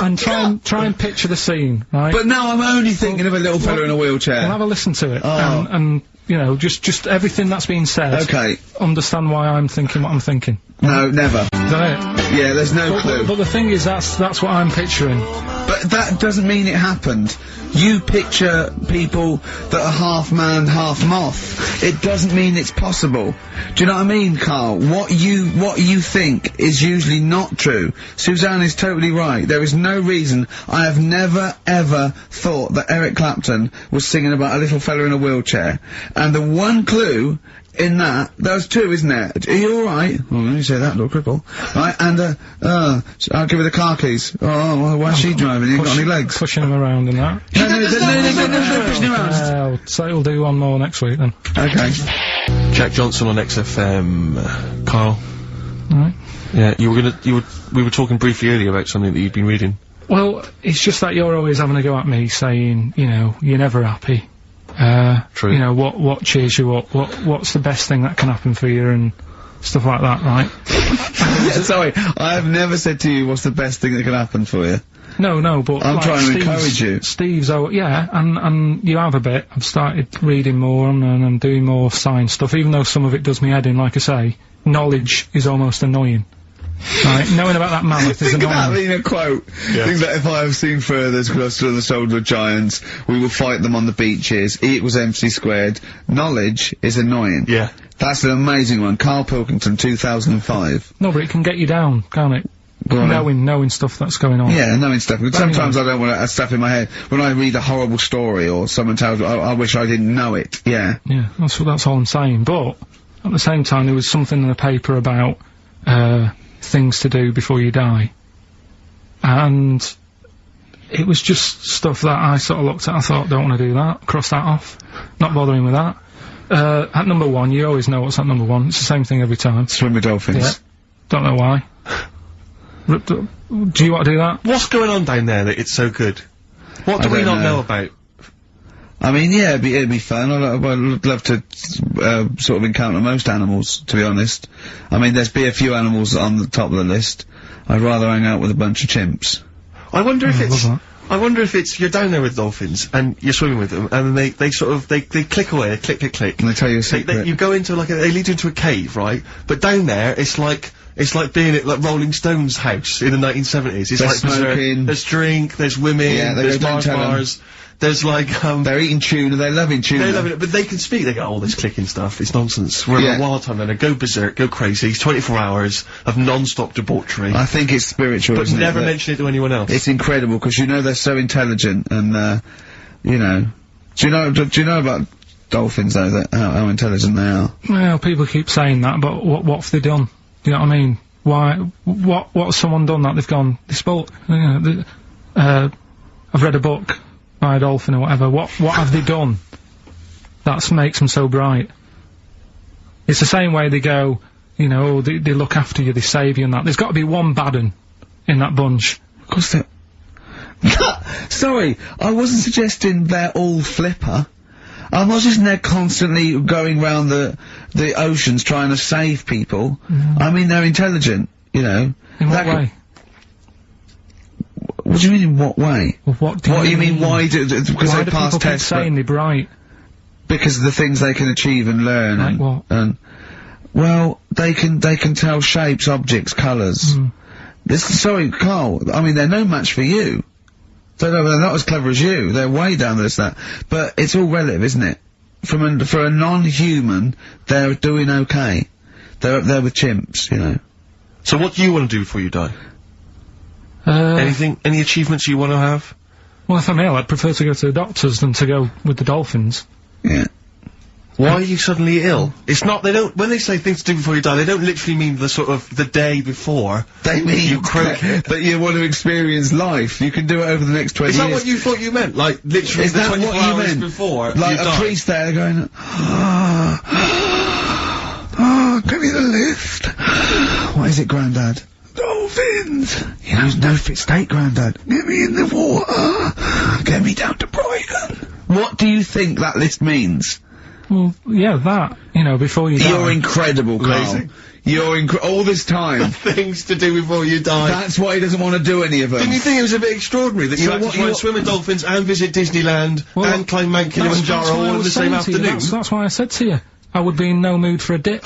And try and picture the scene, right? But now I'm only thinking of a little fella in a wheelchair. Well, have a listen to it, and you know, just everything that's being said. Okay. Understand why I'm thinking what I'm thinking. No, never. Is that it? Yeah, there's no clue. But the thing is, that's what I'm picturing. But that doesn't mean it happened. You picture people that are half man, half moth. It doesn't mean it's possible. Do you know what I mean, Karl? What you think is usually not true. Suzanne is totally right. There is no reason. I have never, ever thought that Eric Clapton was singing about a little fella in a wheelchair. And the one clue in that, there's two, isn't there? Are you alright? Oh, let me say that, little cripple. Right, and, I'll give her the car keys. Oh, why's she driving? He ain't got any legs. Pushing him around and that. No, pushing him around. So we'll do one more next week then. Okay. Jack Johnson on XFM. Karl. Right. Yeah, we were talking briefly earlier about something that you've been reading. Well, it's just that you're always having a go at me saying, you know, you're never happy. True. You know, what cheers you up, what's the best thing that can happen for you and stuff like that, right? Sorry, I have never said to you what's the best thing that can happen for you. No, but I'm like trying to encourage you. Steve's, yeah, and you have a bit. I've started reading more and I'm doing more science stuff, even though some of it does me head in, like I say. Knowledge is almost annoying. Right, knowing about that mammoth is Think annoying. about being a quote. Yeah. Think that if I have seen furthers crossed on the shoulder of giants, we will fight them on the beaches. E equals MC squared. Knowledge is annoying. Yeah. That's an amazing one. Karl Pilkington, 2005. No, but it can get you down, can't it? Go on then. Knowing stuff that's going on. Yeah, knowing stuff. But sometimes anyway. I don't want to have stuff in my head. When I read a horrible story or someone tells me, I wish I didn't know it. Yeah. Yeah, that's all I'm saying. But, at the same time, there was something in the paper about, things to do before you die. And it was just stuff that I sort of looked at, I thought, don't want to do that, cross that off, not bothering with that. At number one, you always know what's at number one, it's the same thing every time. Swim with dolphins. Yeah. Don't know why. Do you want to do that? What's going on down there that it's so good? What do we not know about? I mean, yeah, it'd be fun. I'd love to, sort of encounter most animals, to be honest. I mean, there's be a few animals on the top of the list. I'd rather hang out with a bunch of chimps. I wonder if it's, you're down there with dolphins, and you're swimming with them, and then they sort of, they click away, click. And they tell you a secret. You go into they lead you into a cave, right? But down there, it's like being at, like, Rolling Stones' house in the 1970s. It's They're like, smoking. There's drink, there's women, Yeah, there's don't tell 'em. bars. There's like, They're eating tuna, they're loving tuna. they love it, but they can speak. They go, oh, this clicking stuff, it's nonsense. We're Yeah. in a wild time, then go berserk, go crazy. It's 24 hours of non-stop debauchery. I think it's spiritual, But isn't never it? mention it to anyone else. It's incredible, because you know they're so intelligent, and, you know... Do you know about dolphins, though, how intelligent they are? Well, people keep saying that, but what have they done? Do you know what I mean? Why, what has someone done that they've gone, they spoke, you know, I've read a book by a dolphin or whatever, what have they done that makes them so bright? It's the same way they go, you know, they look after you, they save you and that. There's got to be one bad un in that bunch. Of course they're... Sorry, I wasn't suggesting they're all flipper. I'm not just they're constantly going round the oceans trying to save people. I mean, they're intelligent, you know. In what way? What do you mean, in what way? Well, what do you mean, why do, because why they do pass people keep tests, saying they're bright? because of the things they can achieve and learn, Like and, what? and, well, they can tell shapes, objects, colours. Sorry, Karl, I mean, they're no match for you. They're not as clever as you, they're way down the list, that. But it's all relative, isn't it? For a non-human, they're doing okay. They're up there with chimps, you know. So what do you want to do before you die? Any achievements you want to have? Well, if I'm ill, I'd prefer to go to the doctors than to go with the dolphins. Yeah. Why are you suddenly ill? It's not, when they say things to do before you die, they don't literally mean the day before. They mean you croak it. that you want to experience life. You can do it over the next 20 Is years. that what you thought you meant? Like, literally Is the that 24 what you hours meant? before Like you a die? priest there going, give me the lift. What is it, Grandad? Dolphins. You know, no fit state, Grandad. Get me in the water. Get me down to Brighton. What do you think that list means? Well, yeah, that, you know, before you die. You're incredible, Karl. Amazing. You're all this time. Things to do before you die. That's why he doesn't want to do any of them. Didn't you think it was a bit extraordinary that you had to try and swim with dolphins and visit Disneyland and climb Mount Kilimanjaro all in the same afternoon? That's why I said to you, I would be in no mood for a dip.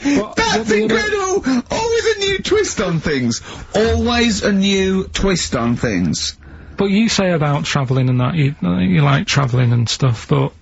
That's incredible! Always a new twist on things. Always a new twist on things. But you say about travelling and that, you like travelling and stuff, but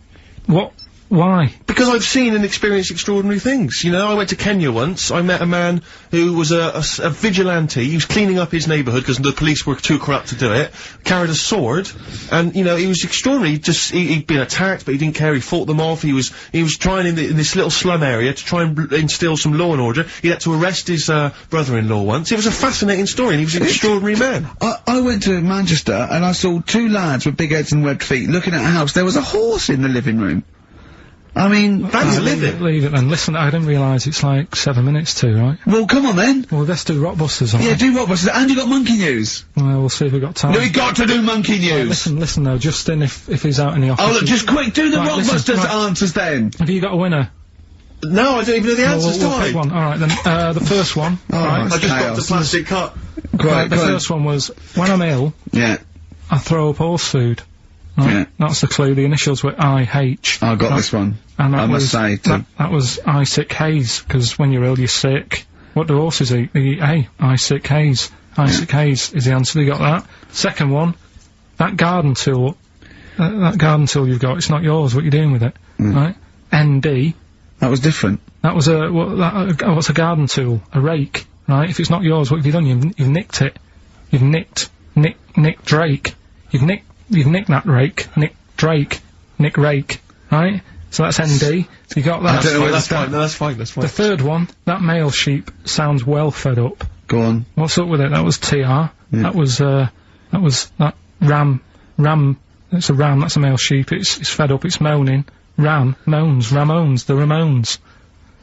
why? Because I've seen and experienced extraordinary things. You know, I went to Kenya once. I met a man who was a vigilante. He was cleaning up his neighbourhood because the police were too corrupt to do it. Carried a sword, and you know, he was extraordinary. He'd been attacked, but he didn't care. He fought them off. He was trying in this little slum area to try and instill some law and order. He had to arrest his brother-in-law once. It was a fascinating story, and he was an extraordinary man. I went to Manchester and I saw two lads with big heads and webbed feet looking at a house. There was a horse in the living room. I mean, that's living. Leave it then. Listen, I didn't realise it's like 7 minutes to, right? Well, come on then. Well, let's do Rockbusters, Yeah, do Rockbusters. And you got Monkey News. Well, we'll see if we've got time. No, we got to do Monkey News. Listen though, Justin, if he's out in the office. Oh, look, just quick, do the Rockbusters answers then. Have you got a winner? No, I don't even know the answers, we'll pick one. Alright then, the first one. Right. I just got the plastic cup. Right, the first one was, when I'm ill, I throw up horse food. Right? Yeah. That's the clue. The initials were I-H. I got this one. And I must say, too. That was I-sick haze, because when you're ill, you're sick. What do horses eat? They eat hay. I-sick haze. I-sick haze is the answer. You got that. Second one, that garden tool you've got, it's not yours. What you doing with it? Right? ND. That was different. That was what's a garden tool? A rake. Right? If it's not yours, what have you done? You've nicked it. You've nicked Drake. You've nicked that rake. Nick Drake. Nick Rake. Right? So that's ND. You got that. I don't know where that's fine. No, that's fine. That's fine. The third one, that male sheep sounds well fed up. Go on. What's up with it? That was TR. Yeah. That was that ram. It's a ram. That's a male sheep. It's fed up. It's moaning. Ram moans. Ramones. The Ramones.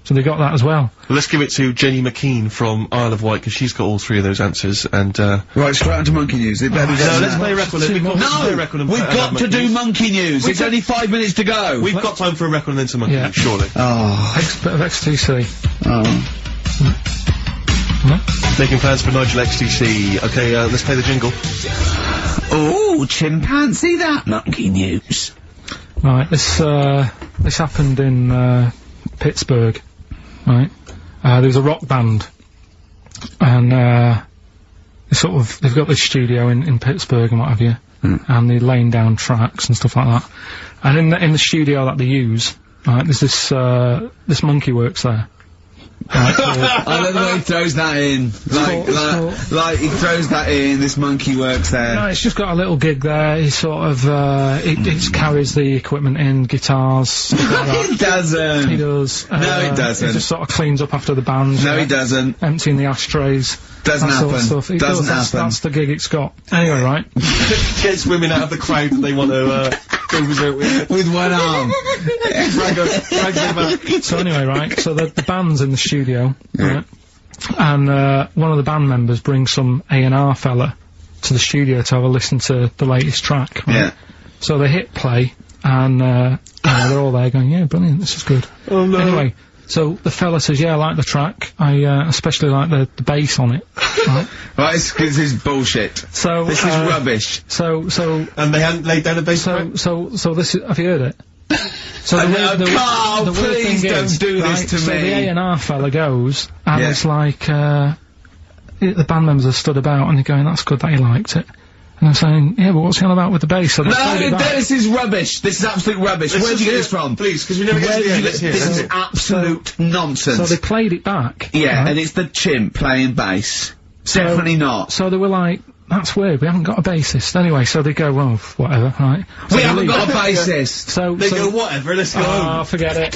So they got that as well. Well, let's give it to Jenny McKean from Isle of Wight, because she's got all three of those answers, and, Right, straight on to Monkey News. It better no, let's play a record then. We've got to do Monkey News. It's only 5 minutes to go. We've got time for a record and then some Monkey News, surely. Oh. Bit of XTC. Making plans for Nigel XTC. Okay, let's play the jingle. Oh, chimpanzee that Monkey News. Right, this happened in, Pittsburgh. Right, there was a rock band, and they've got this studio in Pittsburgh and what have you, and they're laying down tracks and stuff like that. And in the studio that they use, right, there's this monkey works there. Right, I love the way he throws that in. Like he throws that in, this monkey works there. No, it's just got a little gig there. He sort of, it carries the equipment in, guitars. It doesn't. He does. No, it doesn't. He just sort of cleans up after the band. No, he doesn't. Emptying the ashtrays. Doesn't happen. Sort of stuff. Doesn't happen. That's the gig it's got. Anyway, right. Gets women out of the crowd that they want to, go with one arm. drag them back. So anyway, right, so the band's in the studio, right, and one of the band members brings some A&R fella to the studio to have a listen to the latest track, right? Yeah. So they hit play, and they're all there going, yeah, brilliant, this is good. Oh no. Anyway, so the fella says, yeah, I like the track, I especially like the bass on it. Right? Right, this is bullshit. So this is rubbish. So and they hadn't laid down a bass track? So this is, have you heard it? So Carl, please don't do this to me. So the A&R fella goes, and it's like, the band members are stood about, and they're going, that's good that he liked it. And I'm saying, yeah, but what's he on about with the bass? So no, this is rubbish. This is absolute rubbish. Where'd you get this from? Please, because we never get to the end. This is absolute nonsense. So they played it back. Yeah, right? And it's the chimp playing bass. Definitely not. So they were like, that's weird, we haven't got a bassist. Anyway, so they go, well, whatever, right? So we haven't got a bassist! So they go, whatever, let's go home. Forget it.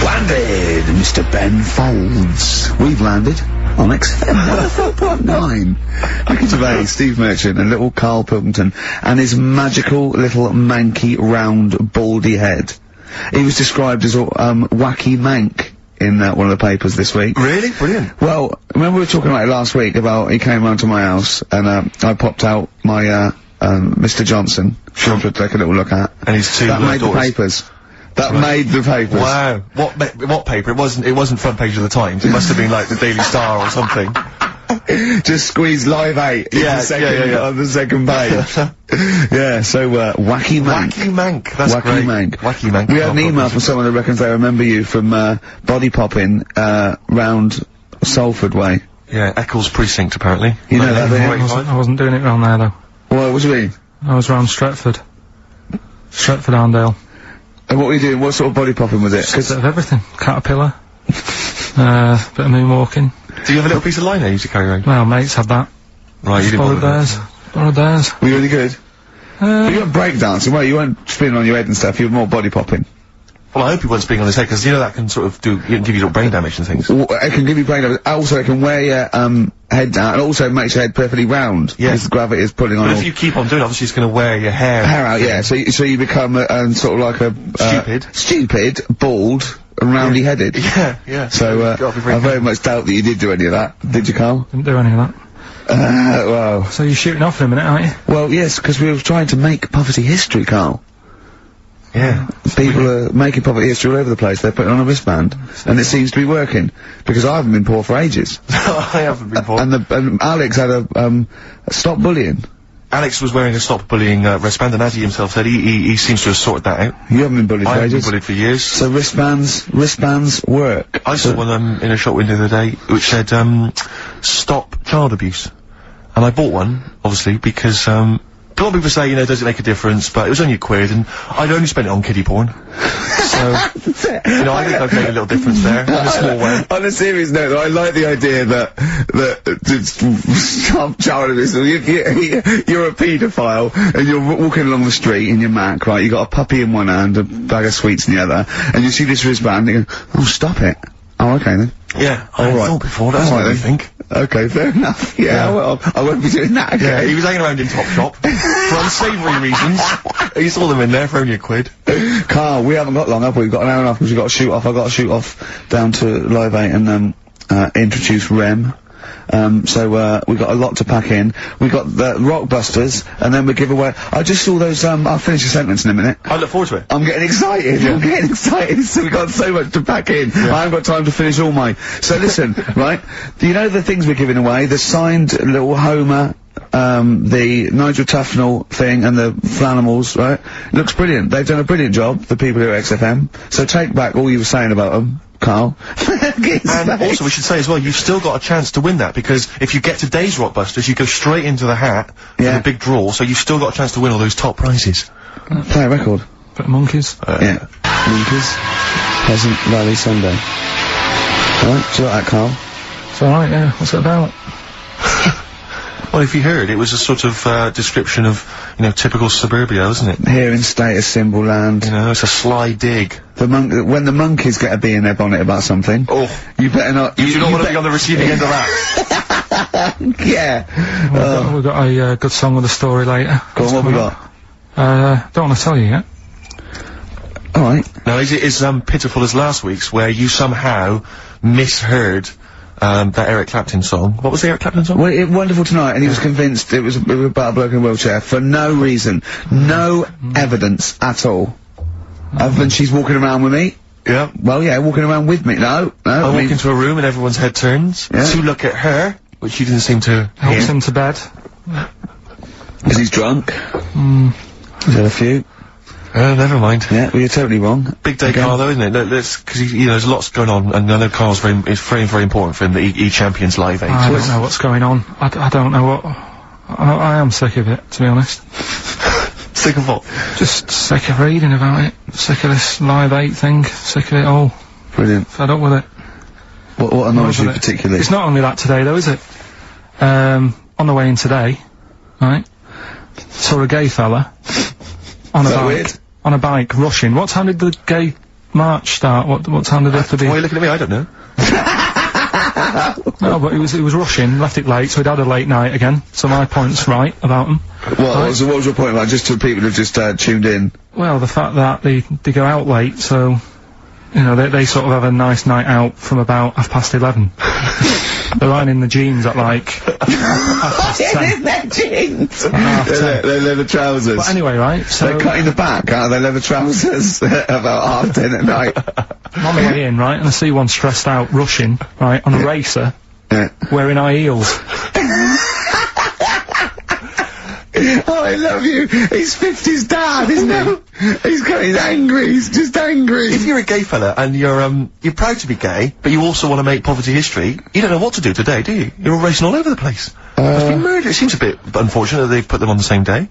Landed, Mr. Ben Folds. We've landed on XFM 104.9. Ricky Gervais, Steve Merchant, and little Karl Pilkington, and his magical little manky round baldy head. He was described as wacky mank in one of the papers this week. Really? Brilliant. Well, remember we were talking about it last week about he came round to my house and I popped out my Mr. Johnson, sure to take a little look at. And his two That made the daughters. papers. That made the papers. Wow. What paper? It wasn't front page of the Times. It must have been like the Daily Star or something. Just squeeze Live 8 on the second page. Yeah, so, Wacky Mank. Wacky Mank. That's Wacky great. Mank. Wacky Mank. We had an email from someone that reckons they remember you from, body popping, round Salford Way. Yeah, Eccles Precinct, apparently. You know that, don't you? I wasn't doing it round there, though. What do you mean? I was round Stretford. Stretford Arndale. And what were you doing? What sort of body popping was it? Just a bit of everything. Caterpillar. Bit of moonwalking. Do you have a little piece of line there you used to carry around? Well, mates had that. Right, you didn't Borrowed bother with theirs. Borrowed theirs. Were you really good? But you weren't breakdancing, well, you weren't spinning on your head and stuff, you were more body popping. that. Well, I hope he wasn't spinning on his head, because you know that can sort of give you little brain damage and things. Well, it can give you brain damage. Also, it can wear your, head down, and also makes your head perfectly round. Yeah. Because the gravity is pulling on But all if you keep on doing it, obviously it's going to wear your hair out, yeah. So you become, sort of like a, stupid, bald, and roundy headed. Yeah. So, Gotta be very I very much doubt that you did do any of that. Did you, Karl? Didn't do any of that. Well. So you're shooting off in a minute, aren't you? Well, yes, because we were trying to make poverty history, Karl. Yeah. People are making poverty history all over the place. They're putting on a wristband, and it seems to be working. Because I haven't been poor for ages. I haven't been poor. And Alex had a stop bullying. Alex was wearing a stop bullying wristband, and as he himself said, he seems to have sorted that out. You haven't been bullied I for haven't been ages. bullied for years. So wristbands work. I saw one in a shop window the other day which said stop child abuse, and I bought one obviously because a lot of people say, you know, does it make a difference, but it was only a quid and I'd only spent it on kiddie porn. So, you know, I think I've made a little difference there in a small way. On a serious note, though, I like the idea that stop child abuse. You're a paedophile and you're walking along the street in your Mac, right? You got a puppy in one hand, a bag of sweets in the other, and you see this wristband and you go, oh, stop it. Oh, okay then. Yeah, I All right. thought before, that's All what right I then. think. Okay, fair enough. Yeah, well, I won't be doing that Yeah, again. he was hanging around in Topshop for unsavoury reasons. You saw them in there for only a quid. Karl, we haven't got long, have we? We've got an hour and a half because we've got to shoot off. I've got to shoot off down to Live 8 and, introduce Rem. So, we've got a lot to pack in. We've got the Rockbusters, and then we give away. I just saw those, I'll finish the sentence in a minute. I look forward to it. I'm getting excited. I'm getting excited. So we've got so much to pack in. I haven't got time to finish all my. So listen, right? Do you know the things we're giving away? The signed little Homer, the Nigel Tufnell thing, and the Flanimals, right? Looks brilliant. They've done a brilliant job, the people here at XFM. So take back all you were saying about them, Karl. And also, we should say as well, you've still got a chance to win that, because if you get today's Rockbusters, you go straight into the hat for the big draw, so you've still got a chance to win all those top prizes. Play a record. Bit of monkeys. Yeah. Monkeys. Pleasant Valley Sunday. Alright, do you like that, Karl? It's alright, yeah. What's it about? Well, if you heard, it was a sort of description of, you know, typical suburbia, isn't it? Here in status symbol land. You know, it's a sly dig. When the monkeys get a bee in their bonnet about something. Oh. You better not. You do not want to be on the receiving end of that. Yeah. We've got a good song with a story later. Go on, what we got? Don't want to tell you yet. Alright. Now, is it as pitiful as last week's, where you somehow misheard that Eric Clapton song? What was the Eric Clapton song? Well, Wonderful Tonight, and he was convinced it was about a bloke in a wheelchair for no reason. No evidence at all. Other than she's walking around with me. Yeah. Well, yeah, walking around with me. No. I I walk mean, into a room and everyone's head turns Yeah. to look at her, which she didn't seem to Helps hear. him to bed. because he's drunk. He's had a few. Never mind. Yeah, well, you're totally wrong. Big day, Okay. Karl, though, isn't it? Because you know, there's lots going on, and I know Karl's very important for him that he champions Live 8. I don't know what's going on. I don't know what. I am sick of it, to be honest. Sick of what? Just sick of reading about it. Sick of this Live 8 thing. Sick of it all. Brilliant. Fed up with it. What annoys you Fed up with it. particularly? It's not only that today, though, is it? On the way in today, right? Saw a gay fella on a Is that bike. weird? On a bike, rushing. What time did the gay march start? What time did it have to be? Why are you looking at me? I don't know. No, but he was rushing, left it late, so he'd had a late night again. So my point's right about him. What was your point about, just to people who've just tuned in? Well, the fact that they go out late, so, you know, they sort of have a nice night out from about 11:30. They're ironing the jeans at like... in their jeans! They're leather trousers. But anyway, right, so... They're cutting the back out of their leather trousers about 10:30 at night. I'm on the way in, right, and I see one stressed out rushing, right, on a racer, wearing high heels. Oh, I love you. He's 50's dad, isn't he? He's angry. He's just angry. If you're a gay fella and you're proud to be gay, but you also want to make poverty history, you don't know what to do today, do you? You're all racing all over the place. Must be murder. It seems a bit unfortunate that they've put them on the same day.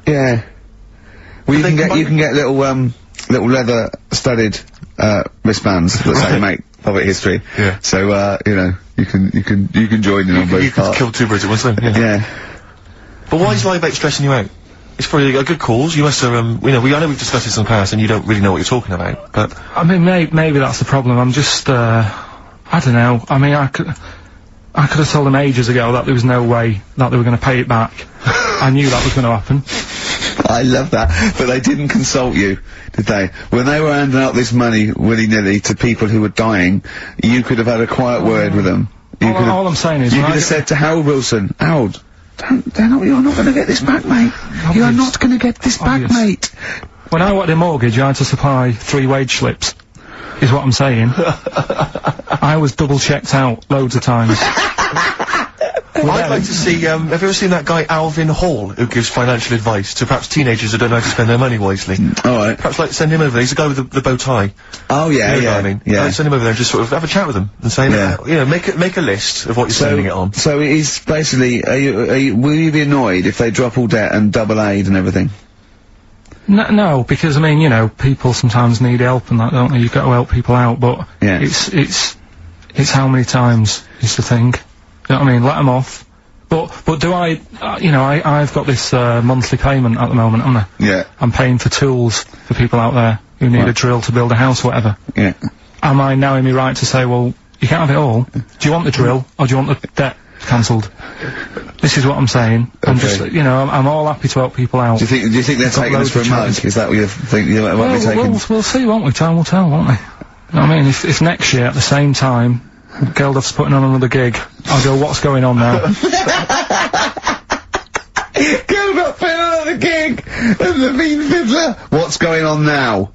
Yeah. Well, you can get little leather studded wristbands that say make poverty history. Yeah. So you know, you can join in on both You parts. could kill two birds at one stone. Yeah. But why is Live 8 stressing you out? It's probably a good cause. You must have, you know, I know we've discussed this in the past and you don't really know what you're talking about, but... I mean, maybe that's the problem. I'm just, I don't know. I mean, I could have told them ages ago that there was no way that they were going to pay it back. I knew that was going to happen. I love that. But they didn't consult you, did they? When they were handing out this money willy-nilly to people who were dying, you could have had a quiet word with them. All I'm saying is... You could have said to Harold Wilson, Harold, you're not going to get this back, mate. You are not going to get this back, mate. When I wanted a mortgage, I had to supply 3 wage slips, is what I'm saying. I was double-checked out loads of times. I'd like to see, have you ever seen that guy Alvin Hall, who gives financial advice to perhaps teenagers who don't know how to spend their money wisely? Alright. Perhaps like send him over there. He's the guy with the bow tie. Oh, yeah, You know what I mean? Yeah. Send him over there and just sort of have a chat with him and say, you know, make a list of what you're spending it on. So it is basically, will you be annoyed if they drop all debt and double aid and everything? No, because, I mean, you know, people sometimes need help and that, don't they? You've got to help people out, but Yeah. it's how many times is the thing. You know what I mean? Let them off. But do I, you know, I've got this, monthly payment at the moment, haven't I? Yeah. I'm paying for tools for people out there who need a drill to build a house or whatever. Yeah. Am I now in my right to say, well, you can't have it all? Do you want the drill, or do you want the debt cancelled? This is what I'm saying. I'm just, you know, I'm all happy to help people out. Do you think they're taking us for a mug? Is that what you think you might be taking? We'll see, won't we? Time will tell, won't we? You know what I mean? If next year at the same time, Geldof's putting on another gig, I'll go, what's going on now? Geldof putting on another gig! And the mean fiddler! What's going on now?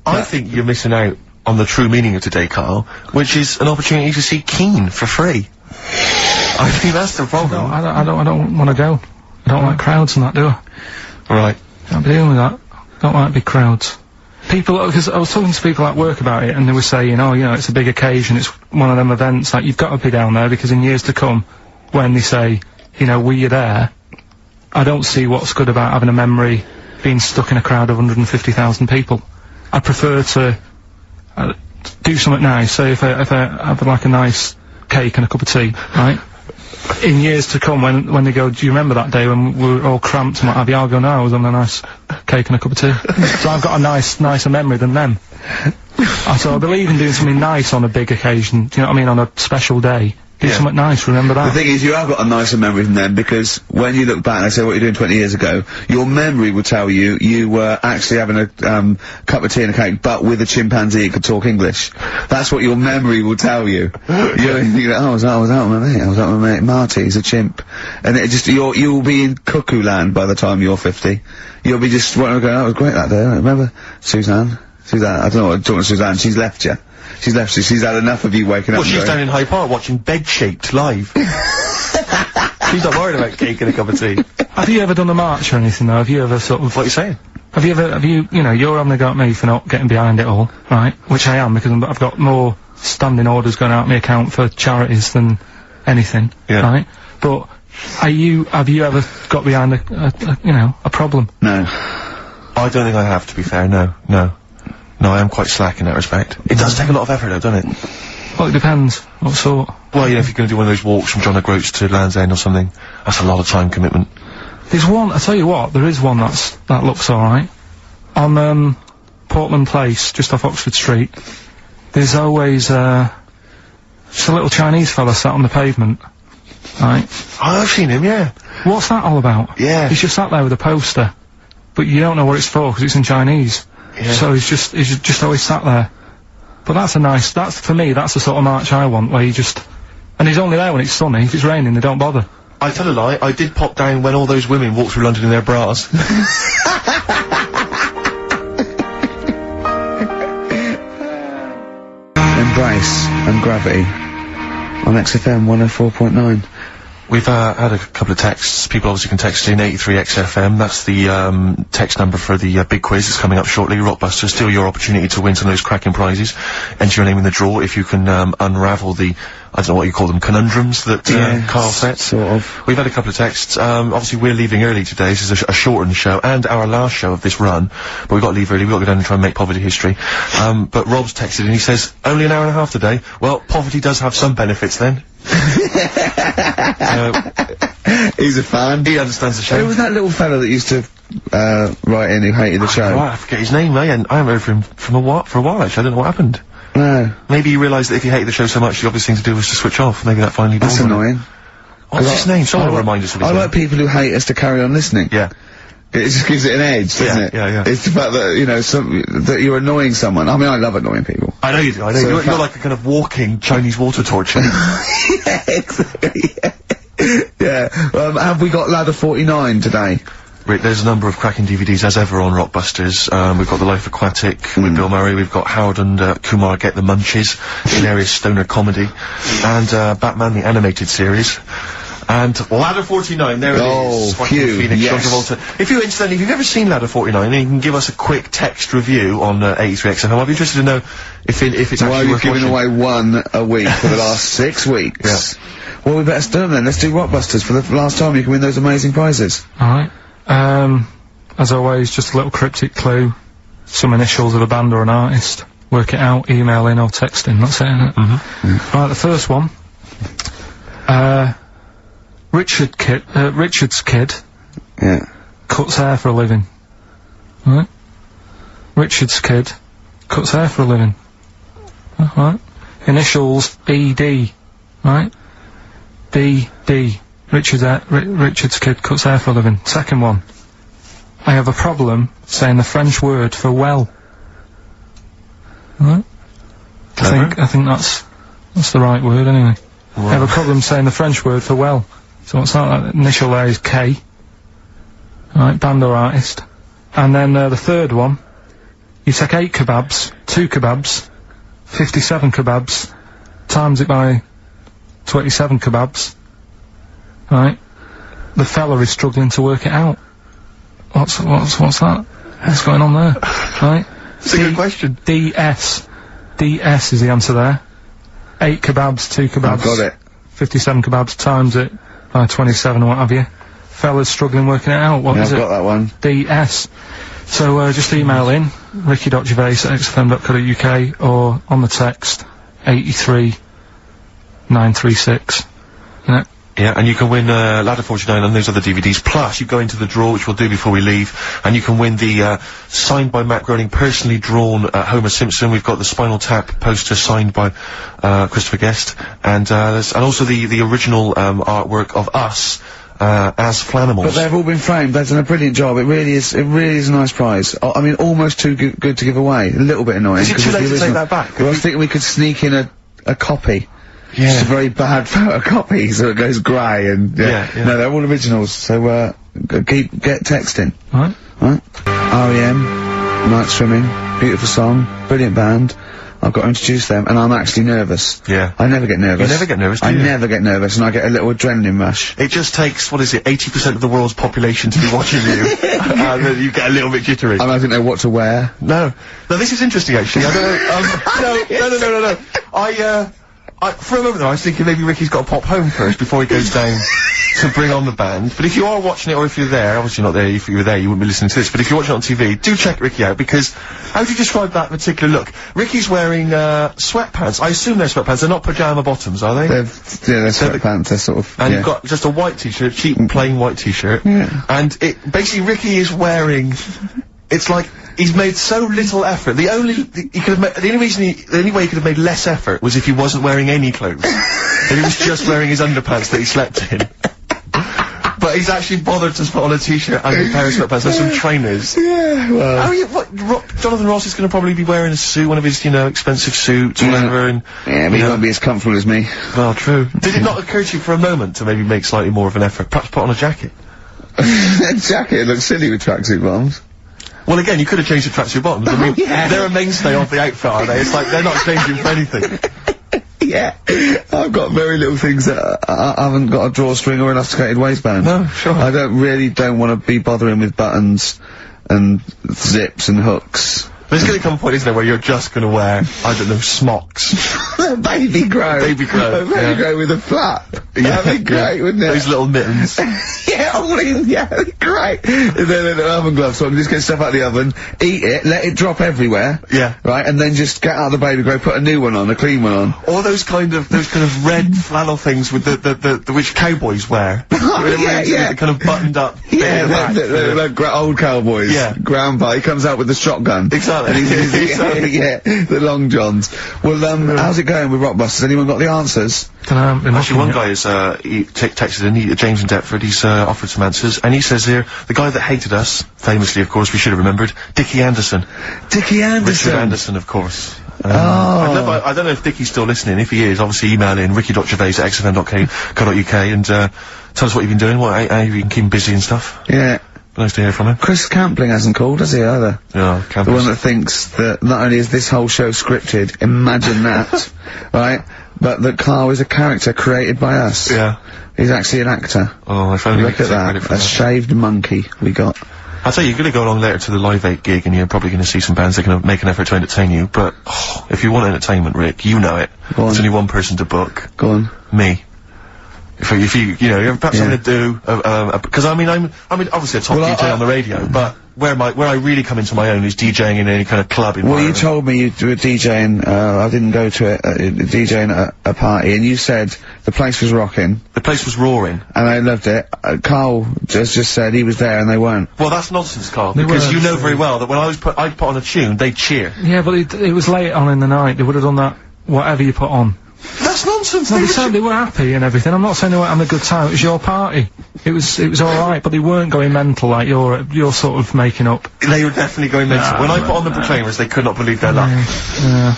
I think you're missing out on the true meaning of today, Karl, which is an opportunity to see Keane for free. I think that's the problem. No, I don't want to go. I don't like crowds and that, do I? Right. Can't be dealing with that. Don't like big crowds. People, because I was talking to people at work about it, and they were saying, oh, you know, it's a big occasion, it's one of them events, like, you've got to be down there, because in years to come, when they say, you know, were you there, I don't see what's good about having a memory being stuck in a crowd of 150,000 people. I prefer to do something nice. Say if I have like a nice cake and a cup of tea, right? In years to come, when they go, do you remember that day when we were all cramped and what have you? I'll go, no, I was having a nice cake and a cup of tea. So I've got a nicer memory than them. So I believe in doing something nice on a big occasion, do you know what I mean, on a special day. Do something nice, remember that. The thing is, you have got a nicer memory than them, because when you look back and they say what you're doing 20 years ago, your memory will tell you you were actually having a cup of tea and a cake, but with a chimpanzee that could talk English. That's what your memory will tell you. You go, oh, I was out with my mate. I was out with my mate Marty, he's a chimp. And it just, you'll be in cuckoo land by the time you're 50. You'll be just, going, that was great that day, remember? Suzanne, I don't know what I'm talking to Suzanne, she's left you. She's left you, she's had enough of you waking up. Well, she's down in Hyde Park watching Bed-Shaped live. She's not worried about cake and a cup of tea. Have you ever done a march or anything though? Have you ever sort of... What are you saying? Have you, you know, you're having a go at me for not getting behind it all, right? Which I am, because I've got more standing orders going out my account for charities than anything, right? But, have you ever got behind a problem? No. I don't think I have, to be fair, no. No, I am quite slack in that respect. It does take a lot of effort though, doesn't it? Well, it depends. What sort? Well, you know, if you're going to do one of those walks from John O'Groats to Land's End or something, that's a lot of time commitment. There's one, I tell you what, there is one that looks alright. On, Portland Place, just off Oxford Street, there's always, just a little Chinese fella sat on the pavement, right? Oh, I've seen him, yeah. What's that all about? Yeah. He's just sat there with a poster, but you don't know what it's for, because it's in Chinese. Yeah. So he's just always sat there. But for me, that's the sort of march I want, where you just, And he's only there when it's sunny. If it's raining, they don't bother. I tell a lie, I did pop down when all those women walked through London in their bras. Embrace and Gravity on XFM 104.9. We've had a couple of texts. People obviously can text in 83XFM. That's the text number for the big quiz that's coming up shortly. Rockbusters, still your opportunity to win some of those cracking prizes. Enter your name in the draw if you can unravel the, I don't know what you call them, conundrums that Karl set. Sort of. We've had a couple of texts. Obviously we're leaving early today. This is a shortened show and our last show of this run. But we've got to leave early. We've got to go down and try and make poverty history. But Rob's texted and he says, only an hour and a half today. Well, poverty does have some benefits then. He's a fan. He understands the show. Who was that little fella that used to write in who hated the show? Right, I forget his name, I haven't heard from him for a while actually. I don't know what happened. No. Maybe he realised that if he hated the show so much, the obvious thing to do was to switch off. Maybe that finally That's dawned on him. annoying. What's his name? Someone will remind us of his I name. like people who hate us to carry on listening. Yeah. It just gives it an edge, doesn't it? Yeah. It's the fact that, you know, that you're annoying someone. I mean, I love annoying people. I know you do, So you're like a kind of walking Chinese water torch. Yeah, exactly. Yeah. Have we got Ladder 49 today? Rick, there's a number of cracking DVDs as ever on Rockbusters. We've got The Life Aquatic with Bill Murray. We've got Howard and Kumar Get the Munchies, hilarious stoner comedy, and Batman the Animated Series. And Ladder 49, there it is. Oh, phew, Phoenix, yes. John Travolta. If you have never seen Ladder 49, then you can give us a quick text review on 83XFM. I'd be interested to know if it's Well, actually you've worth given watching. away one a week for the last 6 weeks. Yeah. Well, we better start then. Let's do Rockbusters for the last time. You can win those amazing prizes. Alright. As always, just a little cryptic clue. Some initials of a band or an artist. Work it out, email in or text in, that's it, innit? Right, the first one. Richard's kid. Yeah. Cuts hair for a living. Right? Richard's kid cuts hair for a living. Right? Initials BD. Right? BD. Richard's kid cuts hair for a living. Second one. I have a problem saying the French word for well. Right? I think that's the right word anyway. Well. I have a problem saying the French word for well. So what's that? That initial there is K. Right, band or artist. And then the third one. You take 8 kebabs, 2 kebabs, 57 kebabs, times it by 27 kebabs. Right? The fella is struggling to work it out. What's that? What's going on there? Right? It's a good question. DS is the answer there. 8 kebabs, 2 kebabs. I've got it. 57 kebabs times it by 27 or what have you. Fella's struggling working it out. What is I've it? got that one. DS. So, just email in, ricky.gervais@xfm.co.uk or on the text, 83936. Yeah. Yeah, and you can win Ladder 49 and those other DVDs. Plus, you go into the draw, which we'll do before we leave, and you can win the signed by Matt Groening, personally drawn Homer Simpson. We've got the Spinal Tap poster signed by Christopher Guest, and also the original artwork of us as Flanimals. But they've all been framed. They've done a brilliant job. It really is a nice prize. I mean, almost too good to give away. A little bit annoying. Is it too late to take that back? Well, I was thinking we could sneak in a copy. Yeah. It's a very bad photocopy, so it goes grey and Yeah. No, they're all originals. So get texting. Right. Right. R.E.M. Night Swimming. Beautiful song. Brilliant band. I've got to introduce them, and I'm actually nervous. Yeah. I never get nervous. You never get nervous, do I you? never get nervous, and I get a little adrenaline rush. It just takes, 80% of the world's population to be watching you, and then you get a little bit jittery. And I didn't know what to wear. No, this is interesting actually. I don't know, no. For a moment there, I was thinking maybe Ricky's got to pop home first before he goes down to bring on the band. But if you are watching it, or if you're there, obviously not there, if you were there you wouldn't be listening to this, but if you're watching it on TV, do check Ricky out, because how do you describe that particular look? Ricky's wearing, sweatpants. I assume they're sweatpants, they're not pyjama bottoms, are they? They're sweatpants, they're sort of, And you've got just a white t-shirt, cheap plain white t-shirt. Yeah. And basically Ricky is wearing, it's like, he's made so little effort. The only way he could have made less effort was if he wasn't wearing any clothes. And he was just wearing his underpants that he slept in. But But he's actually bothered to put on a t-shirt and a pair of sweatpants and some trainers. Yeah, well. Jonathan Ross is going to probably be wearing a suit, one of his, expensive suits or whatever, and... Yeah, but he won't be as comfortable as me. Well, true. Did it not occur to you for a moment to maybe make slightly more of an effort? Perhaps put on a jacket? A jacket looks silly with tracksuit bottoms. Well, again, you could have changed the tracksuit bottoms. I mean, they're a mainstay of the outfit, are they? It's like, they're not changing for anything. Yeah. I've got very little things that I haven't got a drawstring or elasticated waistband. No, sure. I don't want to be bothering with buttons and zips and hooks. There's going to come a point, isn't there, where you're just going to wear, I don't know, smocks. Baby grow. Baby grow. A baby grow with a flap. Yeah. That'd be great, wouldn't it? Those little mittens. Yeah, that'd be great. And then an oven glove, so I can just get stuff out of the oven, eat it, let it drop everywhere. Yeah. Right, and then just get out of the baby grow, put a new one on, a clean one on. All those kind of red flannel things with the which cowboys wear. Yeah. The kind of buttoned up. Yeah, like old cowboys. Yeah. Grandpa, he comes out with the shotgun. Exactly. And yeah, the long johns. Well, how's it going with Rockbusters? Anyone got the answers? Actually, one guy is, he texted in, James in Deptford, he's, offered some answers, and he says here, the guy that hated us, famously, of course, we should have remembered, Dickie Anderson. Dickie Anderson? Richard Anderson, of course. I don't know if Dickie's still listening. If he is, obviously email in ricky.gervais@xfm.co.uk and, tell us what you've been doing, how you've been keeping busy and stuff. Yeah. Nice to hear from him. Chris Campling hasn't called, has he, either? Yeah, The one that thinks that not only is this whole show scripted, imagine that, right, but that Karl is a character created by us. Yeah. He's actually an actor. Oh, if only Look at that, a shaved monkey we got. I'll tell you, you're going to go along later to the Live 8 gig and you're probably going to see some bands that are going to make an effort to entertain you, but, if you want entertainment, Rick, you know it. There's only one person to book. Go on. Me. If you perhaps I'm going to do, because I mean, obviously a top DJ on the radio, but where I really come into my own is DJing in any kind of club environment. Well, you told me you were DJing, I didn't go to it, DJing at a party, and you said the place was rocking. The place was roaring. And I loved it. Karl just said he was there and they weren't. Well, that's nonsense, Karl, because you know very well that when I'd put on a tune, they'd cheer. Yeah, but it was late on in the night, they would have done that, whatever you put on. That's nonsense. No, they were happy and everything. I'm not saying they weren't having a good time. It was your party. It was alright, but they weren't going mental like you're sort of making up. They were definitely going mental. When I put on the Proclaimers, they could not believe their luck. Yeah.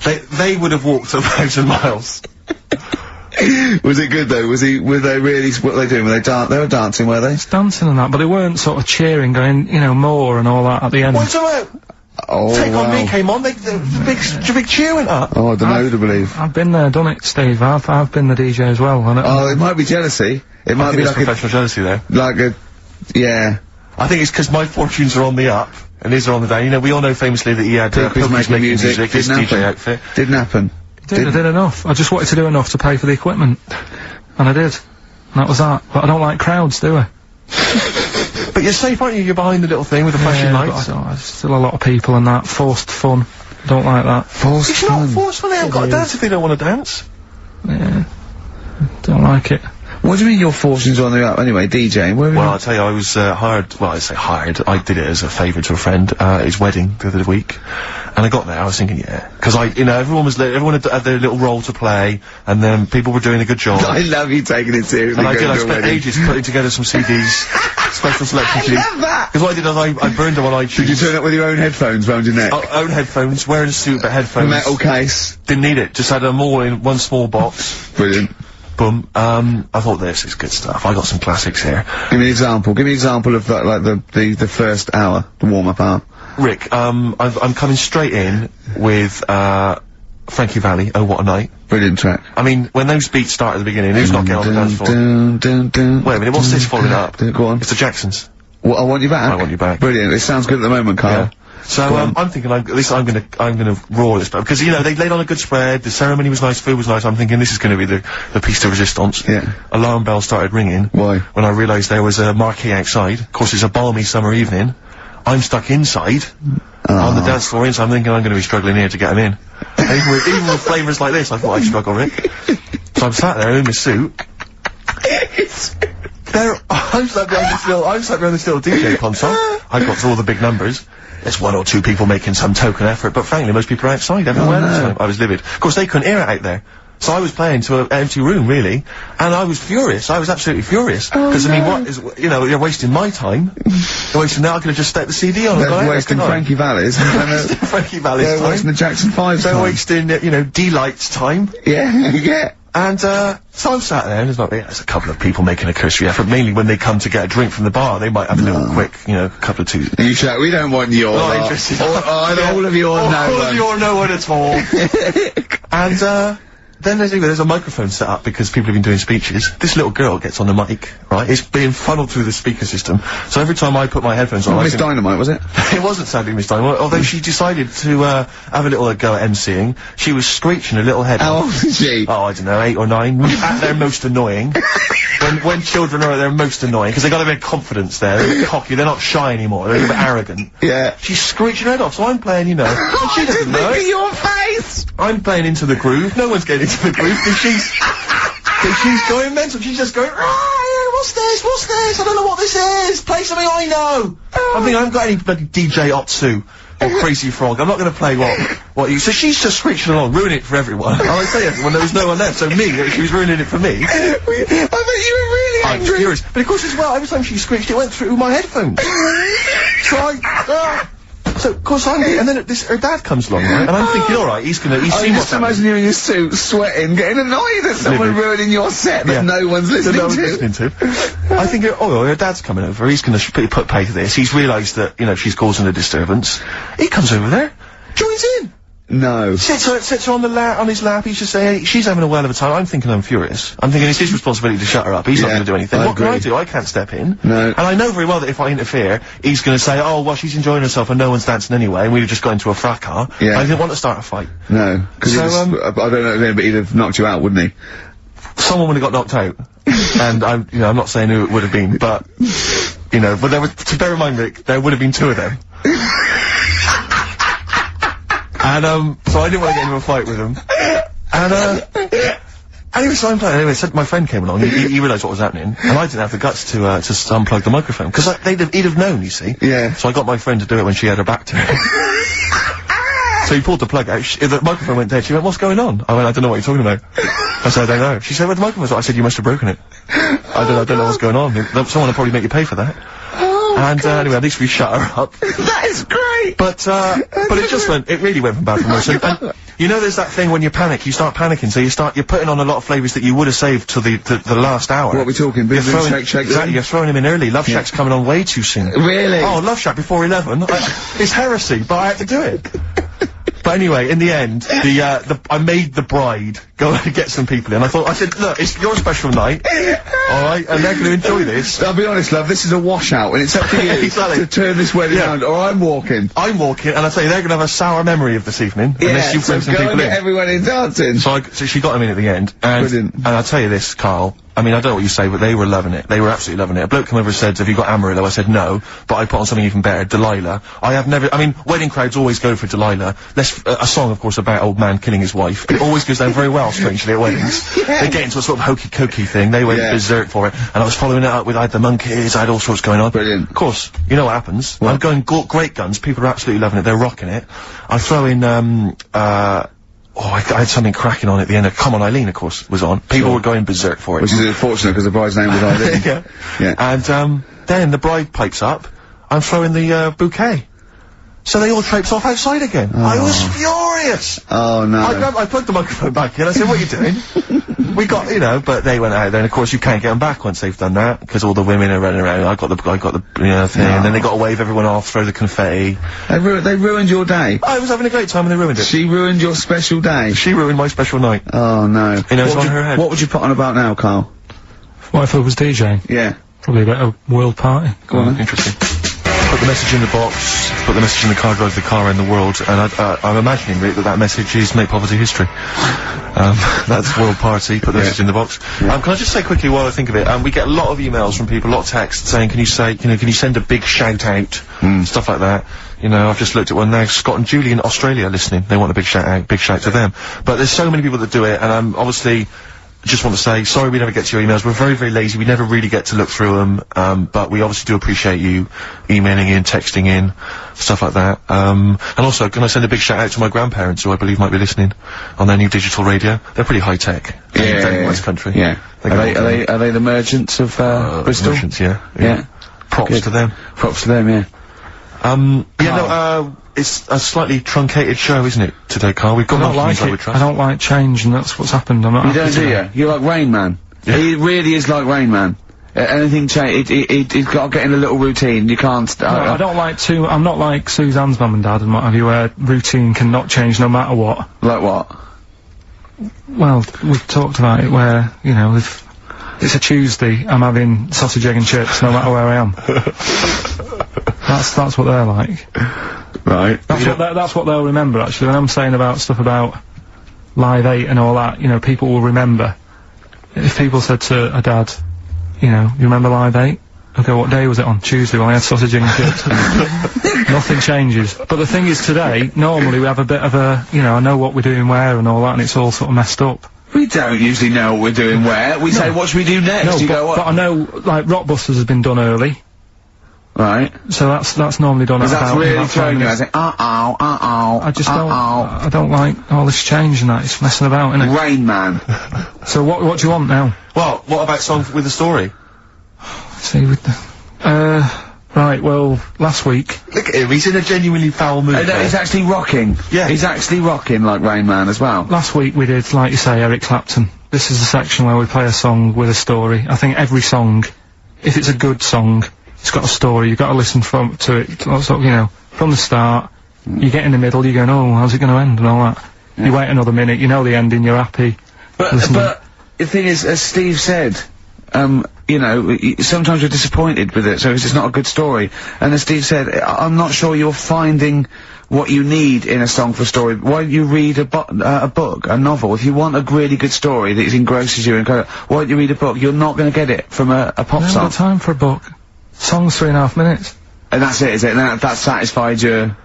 They would have walked 1,000 miles. Was it good though? Were they really, what were they doing? They were dancing, were they? Dancing and that, but they weren't sort of cheering, going, more and all that at the end. What's about? Oh, Take On Me came on, the big cheer went up. Oh, I don't know who to believe. I've been there, done it, Steve. I've been the DJ as well. It might be jealousy. It might be like professional jealousy there. Yeah. I think it's because my fortunes are on the up, and his are on the down. We all know famously that he had, Pilkington making music, his DJ outfit. Didn't happen. I did enough. I just wanted to do enough to pay for the equipment. And I did. And that was that. But I don't like crowds, do I? But you're safe, aren't you? You're behind the little thing with the flashing lights. But there's still a lot of people and that. Forced fun. Don't like that. Forced fun? It's not forced fun. They haven't got to dance if they don't want to dance. Yeah. Don't like it. What do you mean your fortunes are on the up anyway, DJing? Well, I'll tell you, I was hired, well, I say hired, I did it as a favour to a friend, his wedding the other week, and I got there, I was thinking, yeah, because everyone had their little role to play, and then people were doing a good job. I love you taking it seriously. And I spent ages putting together some CDs, special selection CDs. I love that! Because what I did is I burned them on iTunes. Did you turn up with your own headphones round your neck? Own headphones, wearing a suit, but headphones. Metal case. Didn't need it, just had them all in one small box. Brilliant. Boom. I thought this is good stuff. I got some classics here. Give me an example. Give me an example of the first hour, the warm-up hour. Rick, I'm coming straight in with Frankie Valli. Oh, what a night! Brilliant track. I mean, when those beats start at the beginning, who's not getting on the dance floor? Wait a minute, what's this following up? Go on. It's the Jacksons. What, I Want You Back? I Want You Back. Brilliant. It sounds good at the moment, Karl. Yeah. So, I'm thinking, at least I'm gonna roar this, because, they laid on a good spread, the ceremony was nice, food was nice, I'm thinking this is gonna be the piece de resistance. Yeah. Alarm bell started ringing. Why? When I realised there was a marquee outside. Of course, it's a balmy summer evening. I'm stuck inside, on the dance floor inside, I'm thinking I'm gonna be struggling here to get him in. even with flavours like this, I thought I'd struggle, Rick. So I'm sat there in my suit. I'm sat behind this little DJ console. I've got all the big numbers. There's one or two people making some token effort, but frankly, most people are outside everywhere. I was livid. Of course, they couldn't hear it out there. So I was playing to an empty room, really, and I was furious. I was absolutely furious. Because, I mean, what is, you know, you're wasting my time. You're wasting that. I could have just stuck the CD on and gone out, wasting Frankie Valli's. Frankie Valli's time. Wasting the Jackson 5's time. They're wasting, you know, D-Light's time. Yeah, yeah. And, so I'm sat there, and there's a couple of people making a cursory effort, mainly when they come to get a drink from the bar, they might have a little quick, you know, couple of two. You shout, we don't want your Not interested. all of your no all one. of your no one at all. And, then there's a microphone set up because people have been doing speeches. This little girl gets on the mic, right? It's being funneled through the speaker system. So every time I put my headphones on, Miss Dynamite, was it? It wasn't sadly Miss Dynamite, although she decided to, have a little go at MCing. She was screeching her little head How off. old is she? Oh, I don't know, 8 or 9. At their most annoying. When children are at their most annoying, because they got a bit of confidence there. They're a bit cocky, they're not shy anymore, they're a bit arrogant. Yeah. She's screeching her head off, so I'm playing, you know. And she doesn't know it. Your face! I'm playing into the groove. No one's getting into the groove because she's going mental. She's just going, what's this? What's this? I don't know what this is. Play something I know. I think I haven't got any bloody DJ Otsu or Crazy Frog. I'm not going to play what you. So she's just screeching along, ruining it for everyone. And I say everyone, there was no one left. So me, she was ruining it for me. I bet you were really I'm angry. furious. But of course, as well, every time she screeched, it went through my headphones. So, of course, and then her dad comes along, right? And I'm thinking, alright, he's seen what's just imagine you in your suit, sweating, getting annoyed at someone ruining your set that no one's listening to. I think, her dad's coming over, he's gonna put pay to this, he's realised that, you know, she's causing a disturbance. He comes over there, joins in. No. Sits her on his lap, he's just saying, hey, she's having a whale of a time, I'm thinking I'm furious. I'm thinking it's his responsibility to shut her up, he's not gonna do anything. What can I do? I can't step in. No. And I know very well that if I interfere, he's gonna say, oh, well, she's enjoying herself and no one's dancing anyway, and we've just got into a fracas. Yeah. I didn't want to start a fight. No. Cause So, I don't know, but he'd have knocked you out, wouldn't he? Someone would have got knocked out. And I'm not saying who it would have been, but, you know, but to bear in mind, Rick, there would have been 2 of them. And, so I didn't want to get into a fight with him. And, anyway, so I'm playing. Anyway, so my friend came along, he realised what was happening, and I didn't have the guts to unplug the microphone, because he'd have known, you see. Yeah. So I got my friend to do it when she had her back to me. So he pulled the plug out, the microphone went dead, she went, what's going on? I went, I don't know what you're talking about. I said, I don't know. She said, where the microphone's? I said, you must have broken it. I don't know what's going on. Someone will probably make you pay for that. And, anyway, at least we shut her up. That is great! But it really went from bad to worse. And, you know, there's that thing when you panic, you start panicking, so you're putting on a lot of flavours that you would have saved till the last hour. What are we talking? Boom Boom Shake Shake? Exactly, you're throwing him in early. Love Shack's coming on way too soon. Really? Oh, Love Shack before 11. It's heresy, but I had to do it. But anyway, in the end, I made the bride go and get some people in. I said, look, it's your special night, alright, and they're gonna enjoy this. I'll be honest, love, this is a washout, and it's up to you Exactly. to turn this wedding around, or I'm walking. I'm walking, and I tell you, they're gonna have a sour memory of this evening, unless you bring some people in. Get everyone in dancing. So she got him in at the end, and I'll tell you this, Karl, I mean, I don't know what you say, but they were loving it. They were absolutely loving it. A bloke came over and said, have you got Amarillo? I said, no, but I put on something even better, Delilah. I mean, wedding crowds always go for Delilah. A song, of course, about old man killing his wife. It always goes down very well, strangely, at weddings. They get into a sort of hokey-cokey thing. They went berserk for it. And I was following it up with, I had the monkeys, I had all sorts going on. Brilliant. Of course, you know what happens. What? I'm going great guns. People are absolutely loving it. They're rocking it. I throw in, I had something cracking on at the end. Come On Eileen, of course, was on. People were going berserk for it. Which is unfortunate, because the bride's name was Eileen. Yeah. And, then the bride pipes up. I'm throwing the, bouquet. So they all traipse off outside again. I was furious! Oh, no. I plugged the microphone back in. I said, what are you doing? We got, but they went out there, and of course you can't get them back once they've done that, because all the women are running around. I got the thing, and then they got to wave everyone off, throw the confetti. They ruined your day. I was having a great time, and they ruined it. She ruined your special day. She ruined my special night. Oh, no. You know, it's on her head. What would you put on about now, Karl? What if I was DJing? Yeah. Probably about a world party. Go on, then. Interesting. Put the message in the box, put the message in the car, drive the car around the world, and I'm imagining, Rick, that message is make poverty history. That's world party, put the message in the box. Yeah. Can I just say quickly while I think of it, we get a lot of emails from people, a lot of texts saying, can you send a big shout out, stuff like that. You know, I've just looked at one now, Scott and Julie in Australia listening, they want a big shout out, big shout to them. But there's so many people that do it, and obviously, just want to say, sorry we never get to your emails. We're very, very lazy. We never really get to look through them, but we obviously do appreciate you emailing in, texting in, stuff like that. And also, can I send a big shout out to my grandparents, who I believe might be listening on their new digital radio? They're pretty high tech. Very nice country. Yeah. Are they the merchants of, Bristol? Merchants, yeah. Props to them. Props to them, yeah. It's a slightly truncated show, isn't it, today, Carl? We've got I don't like it. I don't like change, and that's what's happened. I'm not You don't, do you? You're like Rain Man. Yeah. He really is like Rain Man. Anything change, he's got to get in a little routine. You can't. No, I don't like to. I'm not like Suzanne's mum and dad and what have you, where routine cannot change no matter what. Like what? Well, we've talked about it where, you know, if it's a Tuesday, I'm having sausage, egg and chips no matter where I am. That's what they're like. Right. That's what they'll remember, actually. When I'm saying about stuff about Live 8 and all that, you know, people will remember. If people said to a dad, you know, you remember Live 8? Okay, what day was it on? Tuesday, when I had sausage, egg and chips. Nothing changes. But the thing is, today, normally we have a bit of a, you know, I know what we're doing where and all that, and it's all sort of messed up. We don't usually know what we're doing where. We say, what should we do next? No, but I know, like, Rockbusters has been done early. Right. So that's normally done at about... That's really throwing you. I think, I just I don't like all this change and that. It's messing about, innit? Rain Man. So what do you want now? Well, what about Song with a Story? See, with the... right, well, last week... Look at him, he's in a genuinely foul mood. No, he's actually rocking. Yeah. He's actually rocking like Rain Man as well. Last week we did, like you say, Eric Clapton. This is the section where we play a song with a story. I think every song, if it's a good song, it's got a story. You've got to listen to it, sort of, you know, from the start. You get in the middle, you're going, oh, how's it going to end and all that. Yeah. You wait another minute, you know the ending, you're happy. But the thing is, as Steve said, you know, sometimes we're disappointed with it, so it's just not a good story. And as Steve said, I'm not sure you're finding what you need in a song for a story. Why don't you read a book, a novel? If you want a really good story that engrosses you, why don't you read a book? You're not going to get it from a pop song. I haven't got time for a book. Song's 3.5 minutes. And that's it, is it? And that satisfied you?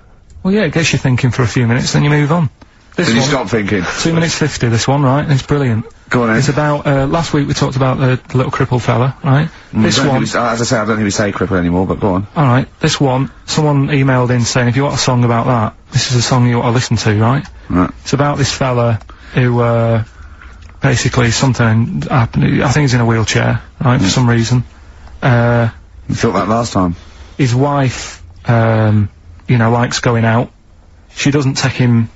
Well, yeah, it gets you thinking for a few minutes, then you move on. Then you stop thinking. 2 minutes 50, this one, right? It's brilliant. Go on then. It's about, last week we talked about the little crippled fella, right? This one... as I say, I don't think we say cripple anymore, but go on. Alright, this one, someone emailed in saying, if you want a song about that, this is a song you ought to listen to, right? Right. It's about this fella who, basically something happened, I think he's in a wheelchair, right, for some reason. You thought that last time. His wife, you know, likes going out. She doesn't take him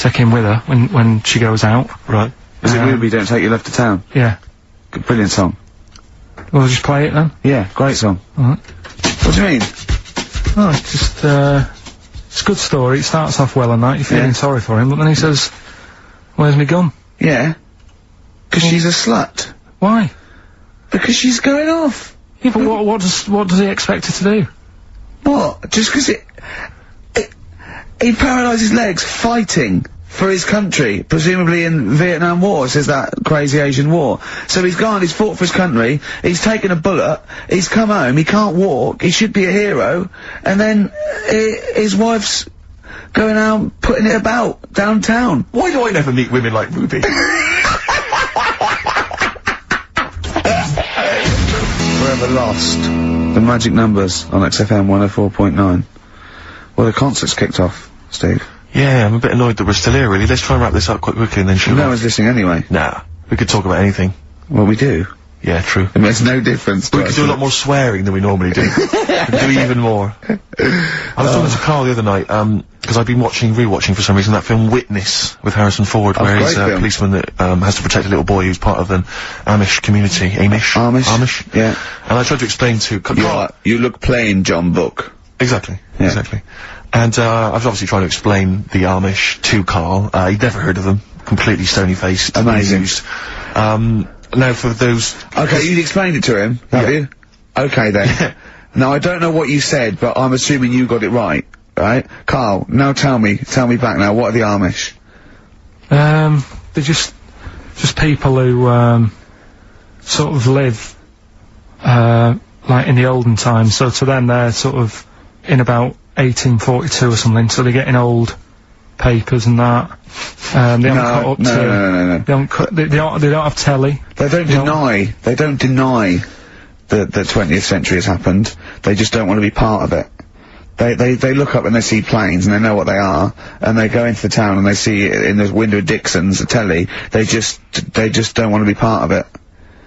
with her when she goes out. Right. Is it Ruby, Don't Take Your Love to Town? Yeah. Good, brilliant song. We'll just play it then? Yeah, great song. Alright. What do you mean? Oh, it's just, it's a good story. It starts off well and that, you're feeling sorry for him, but then he says, where's my gun? Yeah. 'Cause she's a slut. Why? Because she's going off. Yeah, but what does he expect her to do? What? Just 'cause he paralysed his legs fighting for his country, presumably in Vietnam War, says that crazy Asian war. So he's gone, he's fought for his country, he's taken a bullet, he's come home, he can't walk, he should be a hero, and then his wife's going out putting it about downtown. Why do I never meet women like Ruby? Forever Lost. The magic numbers on XFM 104.9. Well, the concert's kicked off, Steve. Yeah, I'm a bit annoyed that we're still here, really. Let's try and wrap this up quite quickly and then shoot No one's listening anyway. Nah, we could talk about anything. Well, we do. Yeah, true. It makes no difference to We could do a lot more swearing than we normally do. We could do even more. I was talking to Karl the other night, because I've been rewatching for some reason that film Witness with Harrison Ford, where he's a policeman that has to protect a little boy who's part of an Amish community. Amish? Yeah. And I tried to explain to Karl... You look plain, John Book. Exactly. Yeah. Exactly. And I was obviously trying to explain the Amish to Karl. He'd never heard of them. Completely stony-faced. Amazing. Now for those... Okay, you explained it to him, have you? Okay then. Now I don't know what you said, but I'm assuming you got it right, right? Karl, now tell me back now, what are the Amish? They're just people who, sort of live, like in the olden times, so to them they're sort of in about 1842 or something, so they're getting old papers and that. They haven't caught up to... No. They don't have telly. They don't deny that the 20th century has happened. They just don't want to be part of it. They look up and they see planes and they know what they are, and they go into the town and they see it in the window of Dixon's, a telly. They just don't want to be part of it.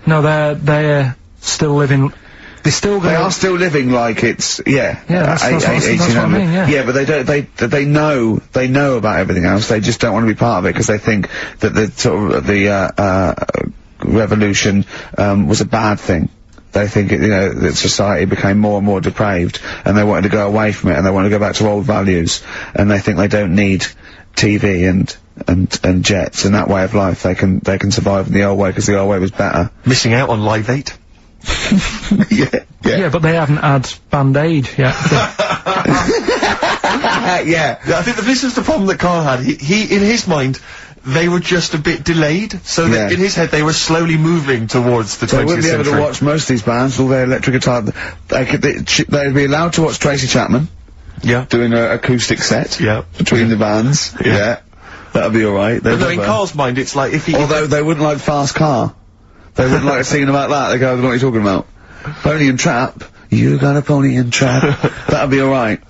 No, they're still living... They are still living like it's, that's what I mean, yeah. Yeah, but they know about everything else. They just don't want to be part of it because they think that the sort of, the revolution, was a bad thing. They think, that society became more and more depraved, and they wanted to go away from it, and they want to go back to old values, and they think they don't need TV and jets and that way of life. They can survive in the old way because the old way was better. Missing out on Live 8. Yeah, but they haven't had Band-Aid yet. Yeah. I think this is the problem that Karl had. He in his mind, they were just a bit delayed, so that in his head they were slowly moving towards the 20th century. They wouldn't be able to watch most of these bands, all their electric guitar. They'd be allowed to watch Tracy Chapman. Yeah. Doing an acoustic set. Yeah. Between the bands. Yeah. That'd be alright. But no, in Karl's mind, it's like if he... Although they wouldn't like Fast Car. They wouldn't like singing about that. They go, I don't know what you're talking about. Pony and Trap. You got a pony and trap. That'd be alright.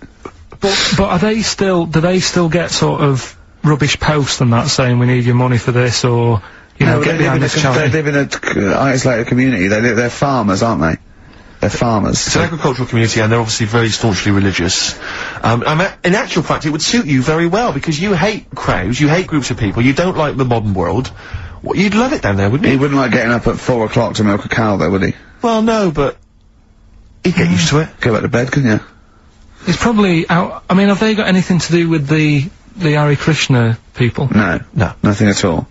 But are they still, do they still get sort of rubbish posts and that saying we need your money for this, or, get behind this charity? They live in a isolated community. They're farmers, aren't they? They're farmers. It's an agricultural community, and they're obviously very staunchly religious. In actual fact, it would suit you very well, because you hate crowds, you hate groups of people, you don't like the modern world. Well, you'd love it down there, wouldn't you? He wouldn't like getting up at 4 o'clock to milk a cow, though, would he? Well, no, but he'd get used to it. Go back to bed, couldn't you? It's probably out... I mean, have they got anything to do with the Hare Krishna people? No, nothing at all.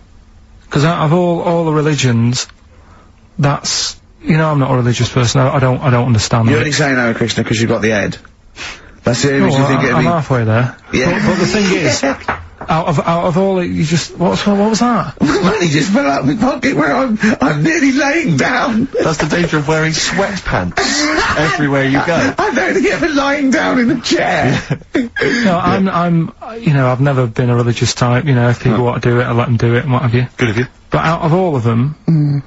Because out of all the religions, that's... I'm not a religious person, I don't understand You're only saying Hare Krishna because you've got the head. That's the only reason you think it'd be... I'm halfway there. Yeah. But the thing is... Out of all it, you just, what was that? Money just fell out of my pocket where I'm nearly laying down. That's the danger of wearing sweatpants everywhere you go. I don't think ever lying down in a chair. No, I've never been a religious type, if people want to do it, I let them do it and what have you. Good of you. But out of all of them,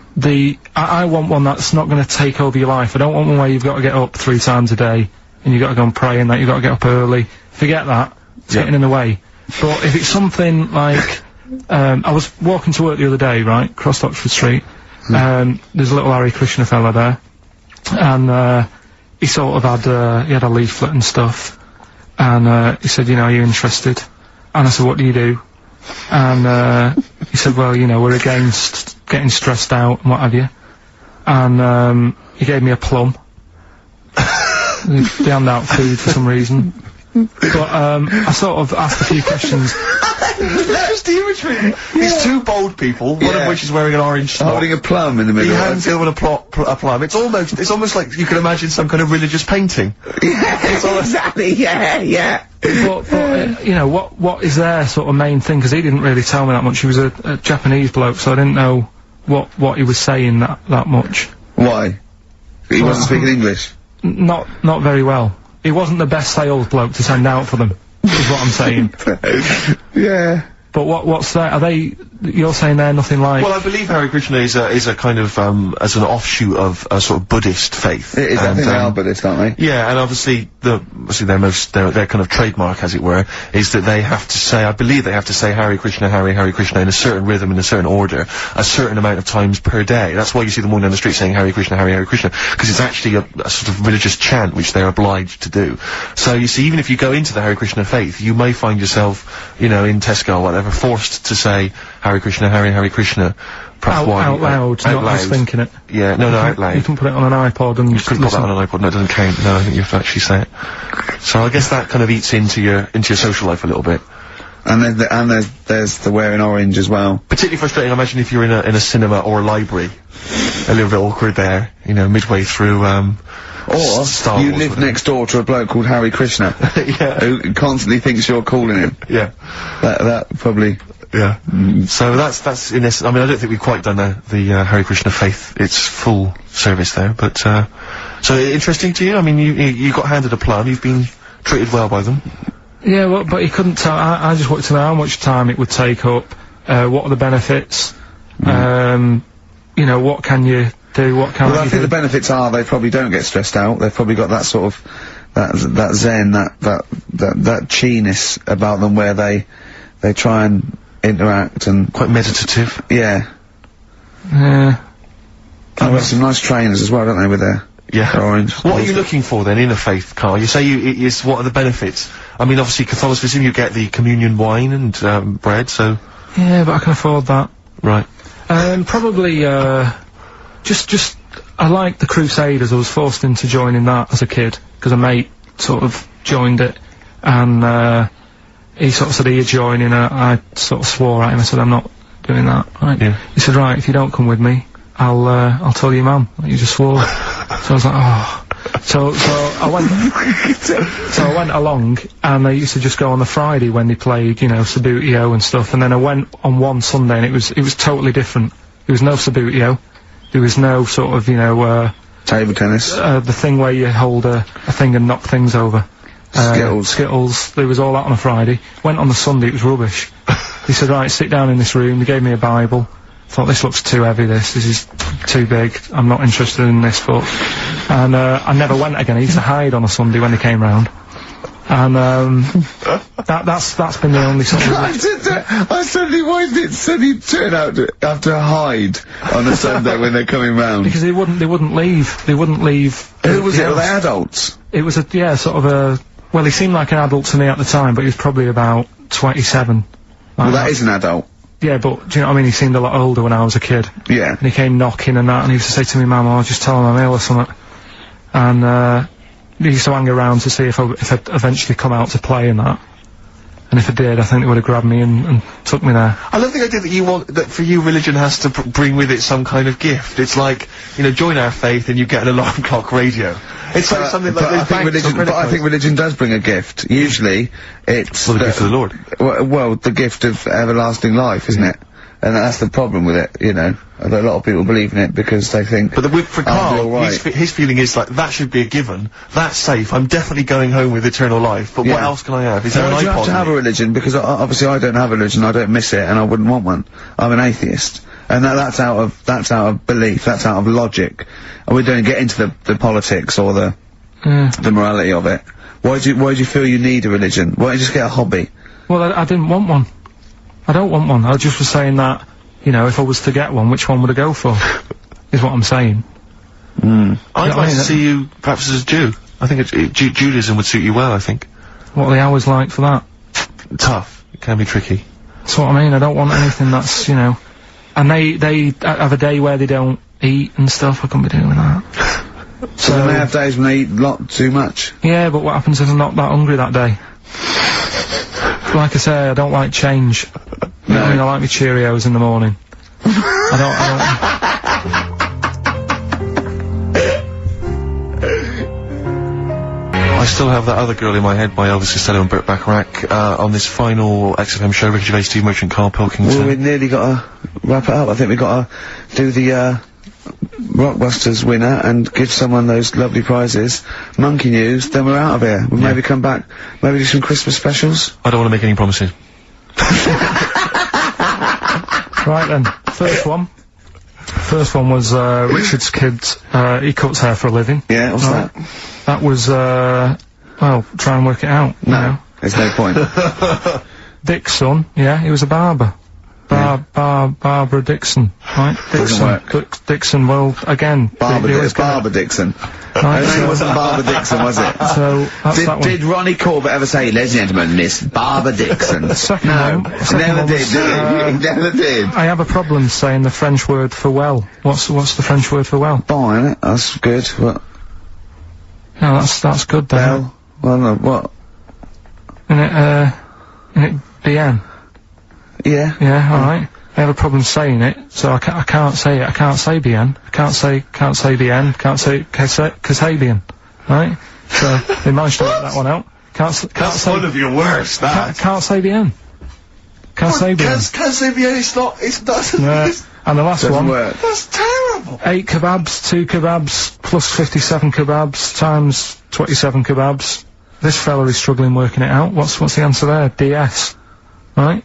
I want one that's not going to take over your life. I don't want one where you've got to get up 3 times a day, and you've got to go and pray and that, you've got to get up early. Forget that. It's getting in the way. But if it's something like, I was walking to work the other day, right, across Oxford Street, there's a little Hare Krishna fella there, and, he sort of had, he had a leaflet and stuff, and, he said, are you interested? And I said, what do you do? And, he said, well, we're against getting stressed out and what have you. And, he gave me a plum. They hand out food for some reason. But, I sort of asked a few questions. That's just the imagery. These two bold people, one of which is wearing an orange smock. Holding a plum in the middle. He hands the other one a plum. It's almost like you can imagine some kind of religious painting. Exactly, yeah. But what is their sort of main thing? Because he didn't really tell me that much. He was a Japanese bloke, so I didn't know what he was saying that much. Why? He wasn't speaking English? Not very well. He wasn't the best sales bloke to send out for them, is what I'm saying. Yeah. But what's that? Are they? You're saying they're nothing like? Well, I believe Hare Krishna is a kind of as an offshoot of a sort of Buddhist faith. It is. I think they are Buddhist, aren't they? Yeah, and obviously their kind of trademark, as it were, is that they have to say. I believe they have to say Hare Krishna, Hare Krishna in a certain rhythm, in a certain order, a certain amount of times per day. That's why you see them walking down the street saying Hare Krishna, because it's actually a sort of religious chant which they're obliged to do. So you see, even if you go into the Hare Krishna faith, you may find yourself, in Tesco or whatever, forced to say Hare Krishna, Hare Krishna, perhaps out loud, not just thinking it. Yeah, no, out loud. You can put it on an iPod and you couldn't put that on an iPod. No, it doesn't count. No, I think you have to actually say it. So I guess that kind of eats into your social life a little bit. And there's the wearing orange as well. Particularly frustrating, I imagine, if you're in a cinema or a library. A little bit awkward there, midway through, or Star you Wars, live next door to a bloke called Hare Krishna. Yeah. Who constantly thinks you're calling him. Yeah. That probably... Yeah. So that's in this. I mean, I don't think we've quite done the Hare Krishna faith its full service there, but so interesting to you. I mean, you got handed a plum. You've been treated well by them. Yeah, well, but he couldn't tell. I just wanted to know how much time it would take up, what are the benefits, you know, what can you do, what can't you do. Well, I think the benefits are they probably don't get stressed out. They've probably got that sort of, that zen, that chi-ness about them where they try and interact and... Quite meditative. Yeah. Yeah. They've got some nice trainers as well, don't they, with their... Yeah. Orange. What are you looking for then in a faith, Karl? You say what are the benefits? I mean, obviously Catholicism, you get the communion wine and bread, so... Yeah, but I can afford that. Right. Probably, just, I like the Crusaders. I was forced into joining that as a kid, because a mate sort of joined it, and, he sort of said he'd join in, I sort of swore at him. I said, I'm not doing that, right? Yeah. He said, right, if you don't come with me, I'll tell your mum that you just swore. So I was like, oh. So I went along, and I used to just go on the Friday when they played, you know, Sabutio and stuff, and then I went on one Sunday, and it was totally different. There was no Sabutio. There was no sort of, you know, table tennis. The thing where you hold a thing and knock things over. Skittles. There was all that on a Friday. Went on the Sunday, it was rubbish. He said, right, sit down in this room. They gave me a Bible. Thought, this looks too heavy, this is too big, I'm not interested in this book. And, I never went again. I used to hide on a Sunday when they came round. And, that's been the only sort of... I suddenly, why did it suddenly turn out to have to hide on a Sunday when they're coming round? Because they wouldn't leave. They wouldn't leave. Who was it? Were they adults? It was sort of a, well, he seemed like an adult to me at the time, but he was probably about 27. Well, that is an adult. Yeah, but, do you know what I mean? He seemed a lot older when I was a kid. Yeah. And he came knocking and that, and he used to say to me, Mum, I'll just tell him I'm ill or something. And, he used to hang around to see if I'd eventually come out to play and that. And if I did, I think they would have grabbed me and took me there. I love the idea that for you religion has to bring with it some kind of gift. It's like, you know, join our faith and you get an alarm clock radio. It's like something like I think religion does bring a gift. Usually, it's... Well, the gift of the Lord. Well, the gift of everlasting life, isn't it? And that's the problem with it, you know. A lot of people believe in it because they think... But for Karl, his feeling is like, that should be a given. That's safe. I'm definitely going home with eternal life. But what else can I have? Is there an iPod? You have to have a religion, because obviously I don't have a religion, I don't miss it, and I wouldn't want one. I'm an atheist. And that's out of belief, that's out of logic. And we don't get into the politics or the morality of it. Why do you feel you need a religion? Why don't you just get a hobby? Well, I didn't want one. I don't want one. I just was saying that, you know, if I was to get one, which one would I go for? Is what I'm saying. I'd like to see you perhaps as a Jew. I think Judaism would suit you well, I think. What are the hours like for that? Tough. It can be tricky. That's what I mean. I don't want anything that's, you know... And they have a day where they don't eat and stuff. I couldn't be doing that. So they may have days when they eat a lot too much. Yeah, but what happens if I'm not that hungry that day? Like I say, I don't like change. No. I mean, I like my Cheerios in the morning. I still have that other girl in my head by Elvis Costello and Burt Bacharach, on this final XFM show, Ricky Gervais, Steve Merchant, Karl Pilkington. Well, we've nearly got to wrap it up. I think we've got to do the, Rockbusters winner and give someone those lovely prizes. Monkey News, then we're out of here. We'll maybe come back, maybe do some Christmas specials. I don't want to make any promises. Right then, first one was, Richard's kid, he cuts hair for a living. Yeah, what's that? That was, well, try and work it out. No, you know. there's no point. Dick's son, yeah, he was a barber. Barbara Dixon, right? Dixon, well, again... Barbara Dixon. Right, her name wasn't Barbara Dixon, was it? So, that's that one. Did Ronnie Corbett ever say, ladies and gentlemen, Miss Barbara Dixon? The second no, one... he never did, he never did. I have a problem saying the French word for well. What's the French word for well? Bon, isn't it? That's good. What? No, that's good then. Well, no, what? Isn't it bien? Yeah. Yeah, alright. I have a problem saying it, so I can't say it. I can't say bien. I can't say bien. Can't say Kasabian. Right? So, they managed to work that one out. Can't say... one of your worst, that. Can't say bien. Can't say bien. Can't say bien, it doesn't. And the last one... work. That's terrible. 8 kebabs, 2 kebabs, plus 57 kebabs, times 27 kebabs. this fella is struggling working it out. What's the answer there? DS. Right?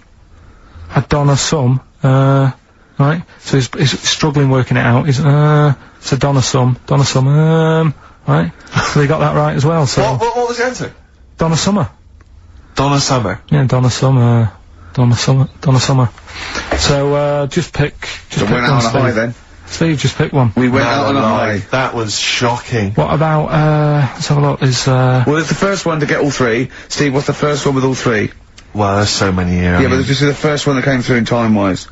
Adonna sum, right? So he's struggling working it out. He's, so Donna sum, right? So they got that right as well, so. What was the answer? Donna Summer. Donna Summer. Yeah, Donna Summer. So, just pick went one, out on a Steve. high then. Steve, just pick one. We went out on a high. That was shocking. What about, let's have a look, Well, it's the first one to get all three. Steve, what's the first one with all three? Well, there's so many here. Yeah, but this is the first one that came through in time-wise.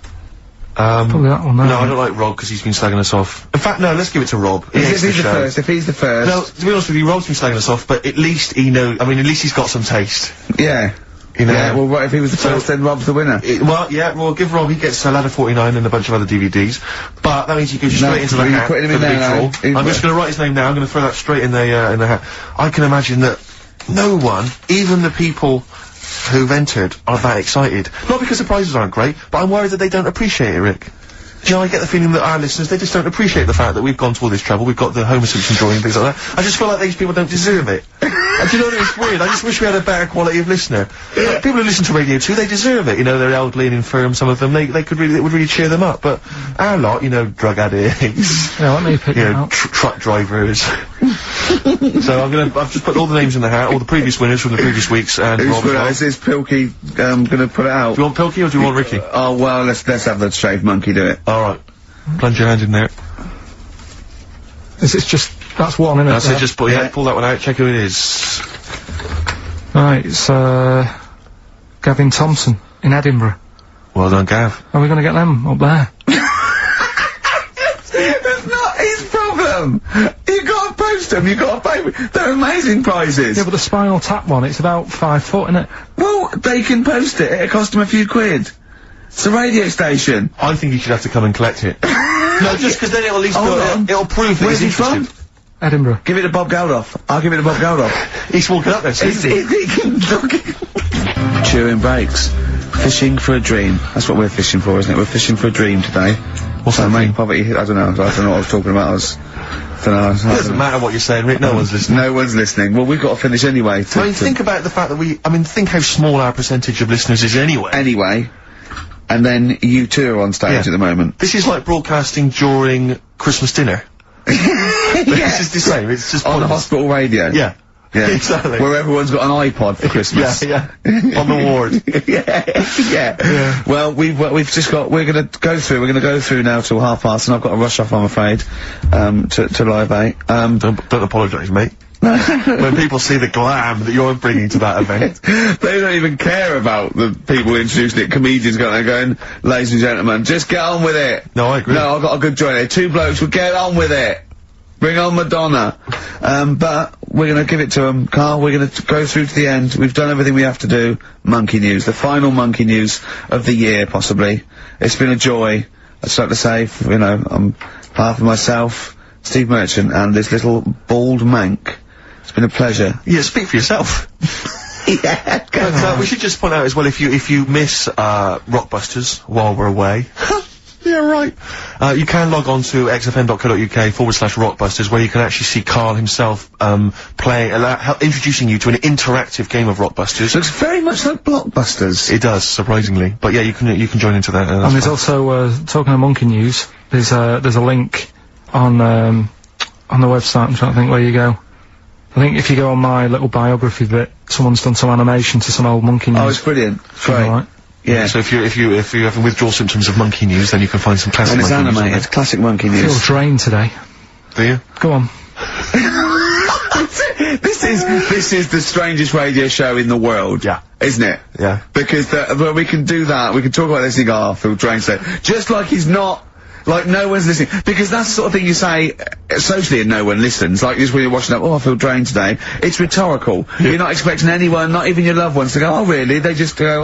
probably that one, No, I don't like Rob because he's been slagging us off. In fact, no, let's give it to Rob. If he's the first, No, to be honest with you, Rob's been slagging us off, but at least he knows, I mean, at least he's got some taste. Yeah. You know? Yeah, well, right, if he was the first, then Rob's the winner. Well, give Rob, he gets a Ladder 49 and a bunch of other DVDs, but that means he goes straight into the hat putting him for in the big there draw. I'm just gonna write his name now, I'm gonna throw that straight in the hat. I can imagine that no one, even the people who've entered, are that excited. Not because the prizes aren't great, but I'm worried that they don't appreciate it, Rick. Do you know, I get the feeling that our listeners, they just don't appreciate the fact that we've gone to all this trouble, we've got the Homer Simpson drawing and things like that. I just feel like these people don't deserve it. And do you know what, it's weird, I just wish we had a better quality of listener. Like, people who listen to Radio 2, they deserve it, you know, they're elderly and infirm, some of them, it would really cheer them up, but our lot, you know, drug addicts, Yeah, let me pick you it know, out. truck drivers. So I've just put all the names in the hat, all the previous winners from the previous weeks, and Who's Rob as winner? well. Is this Pilky, gonna put it out? Do you want Pilky or do you want Ricky? Oh, well, let's have the shaved monkey do it. Alright. Plunge your hand in there. Is it just, that's one, isn't it? That's it, just pull that one out, check who it is. Right, it's, Gavin Thompson in Edinburgh. Well done, Gav. Are we gonna get them up there? That's not his problem! You gotta post them, you gotta pay them. They're amazing prizes! Yeah, but the Spinal Tap one, it's about 5 foot, isn't it? Well, they can post it, it'll cost them a few quid. It's a radio station. I think you should have to come and collect it. No, just because then it'll at least it'll prove that Where's he he's interested. from? Edinburgh. Give it to Bob Geldof. I'll give it to Bob Geldof. He's walking up there, Chewing breaks. Fishing for a dream. That's what we're fishing for, isn't it? We're fishing for a dream today. What's that mean? Poverty, I don't know what I was talking about. It doesn't matter what you're saying, Rick, no one's listening. No one's listening. Well, we've got to finish anyway. I mean, think about the fact that think how small our percentage of listeners is anyway. Anyway. And then you two are on stage at the moment. This is like broadcasting during Christmas dinner. This is the same, it's just on the hospital radio. Yeah. Yeah. Exactly. Where everyone's got an iPod for Christmas. Yeah. On the ward. Yeah. Well, we're gonna go through now till 5:30, and I've got to rush off, I'm afraid, to Live 8. Don't apologise, mate. When people see the glam that you're bringing to that event. They don't even care about the people introducing it. Comedians going, ladies and gentlemen, just get on with it. No, I agree. No, I've got a good joint here. Two blokes will get on with it. Bring on Madonna. But we're gonna give it to them. Karl, we're gonna go through to the end. We've done everything we have to do. Monkey news. The final monkey news of the year, possibly. It's been a joy. I'd like to say, on behalf of myself, Steve Merchant, and this little bald mank. It's been a pleasure. Yeah, speak for yourself. Yeah. But, we should just point out as well, if you miss, Rockbusters while we're away. Yeah, right. You can log on to xfm.co.uk/Rockbusters, where you can actually see Karl himself, introducing you to an interactive game of Rockbusters. Looks very much like Blockbusters. It does, surprisingly. But yeah, you can join into that. And there's also, talking of monkey news, there's a link on the website. I'm trying to think where you go. I think if you go on my little biography bit, someone's done some animation to some old monkey news. Oh, it's brilliant. Great. Right. Yeah. So if you have withdrawal symptoms of monkey news, then you can find some classic And it's monkey news. animated. Classic monkey I feel news. drained today. Do you? Go on. This is the strangest radio show in the world. Yeah. Isn't it? Yeah. Because well, we can do that. We can talk about this and go, I feel drained today. Just like he's not. Like, no one's listening. Because that's the sort of thing you say socially and no one listens. Like, just when you're watching I feel drained today. It's rhetorical. Yeah. You're not expecting anyone, not even your loved ones, to go, oh, really? They just go,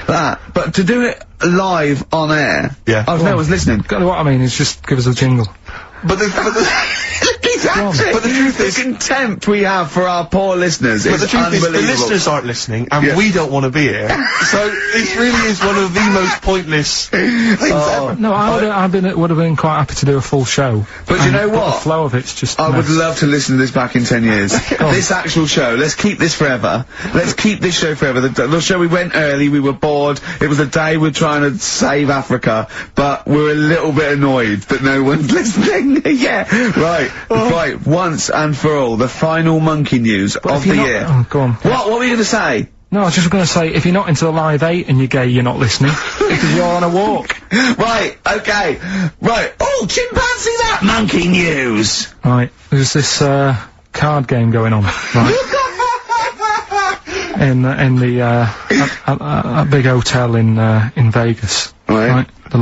that. But to do it live on air. Yeah. Oh, no one's listening. What I mean is just give us a jingle. But the Exactly. But the truth is, the contempt we have for our poor listeners is the truth is, unbelievable. the listeners aren't listening, and we don't want to be here. So this really is one of the most pointless things ever. No, I would have been quite happy to do a full show. But you know what? The flow of it's just. I would love to listen to this back in 10 years. This actual show, let's keep this forever. Let's keep this show forever. The show, we went early, we were bored, it was a day we're trying to save Africa, but we're a little bit annoyed that no one's listening. Yeah, right, once and for all, the final monkey news of the year. Oh, go on. What were you going to say? No, I was just going to say, if you're not into the Live 8 and you're gay, you're not listening. Because you're on a walk. Right, okay. Right. Oh, chimpanzee that monkey news! Right, there's this, card game going on, right? in a big hotel in Vegas. Right. The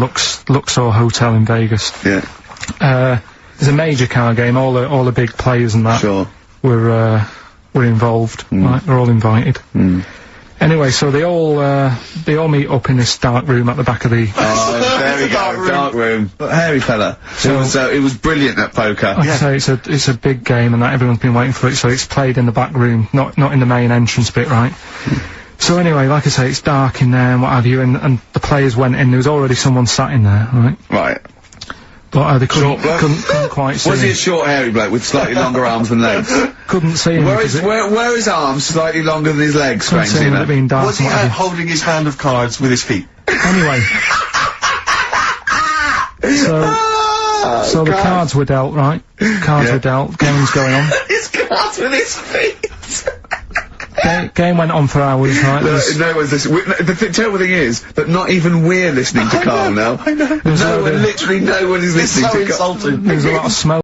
Luxor Hotel in Vegas. Yeah. There's a major card game, all the big players and that. Sure. were involved, right? They're all invited. Anyway, so they all meet up in this dark room at the back of the... Oh, there we go, dark room. But hairy fella. So, it was brilliant at poker. Like I say, it's a big game and that everyone's been waiting for it, so it's played in the back room, not in the main entrance bit, right? So anyway, like I say, it's dark in there and what have you, and the players went in, there was already someone sat in there, right? Right. But they couldn't quite see Was he him. a short hairy bloke with slightly longer arms than legs? Couldn't see him. Where his arms slightly longer than his legs, couldn't see strangely him with it enough? being dark. Was he and what have holding his hand of cards with his feet? you. Anyway. So the cards were dealt, right? Cards were dealt, game's going on. His cards with his feet! Game went on for hours, right? No one's listening. The terrible thing is that not even we're listening to Karl now. I know. Literally no one is listening to Karl. Insulting. There was a lot of smoke.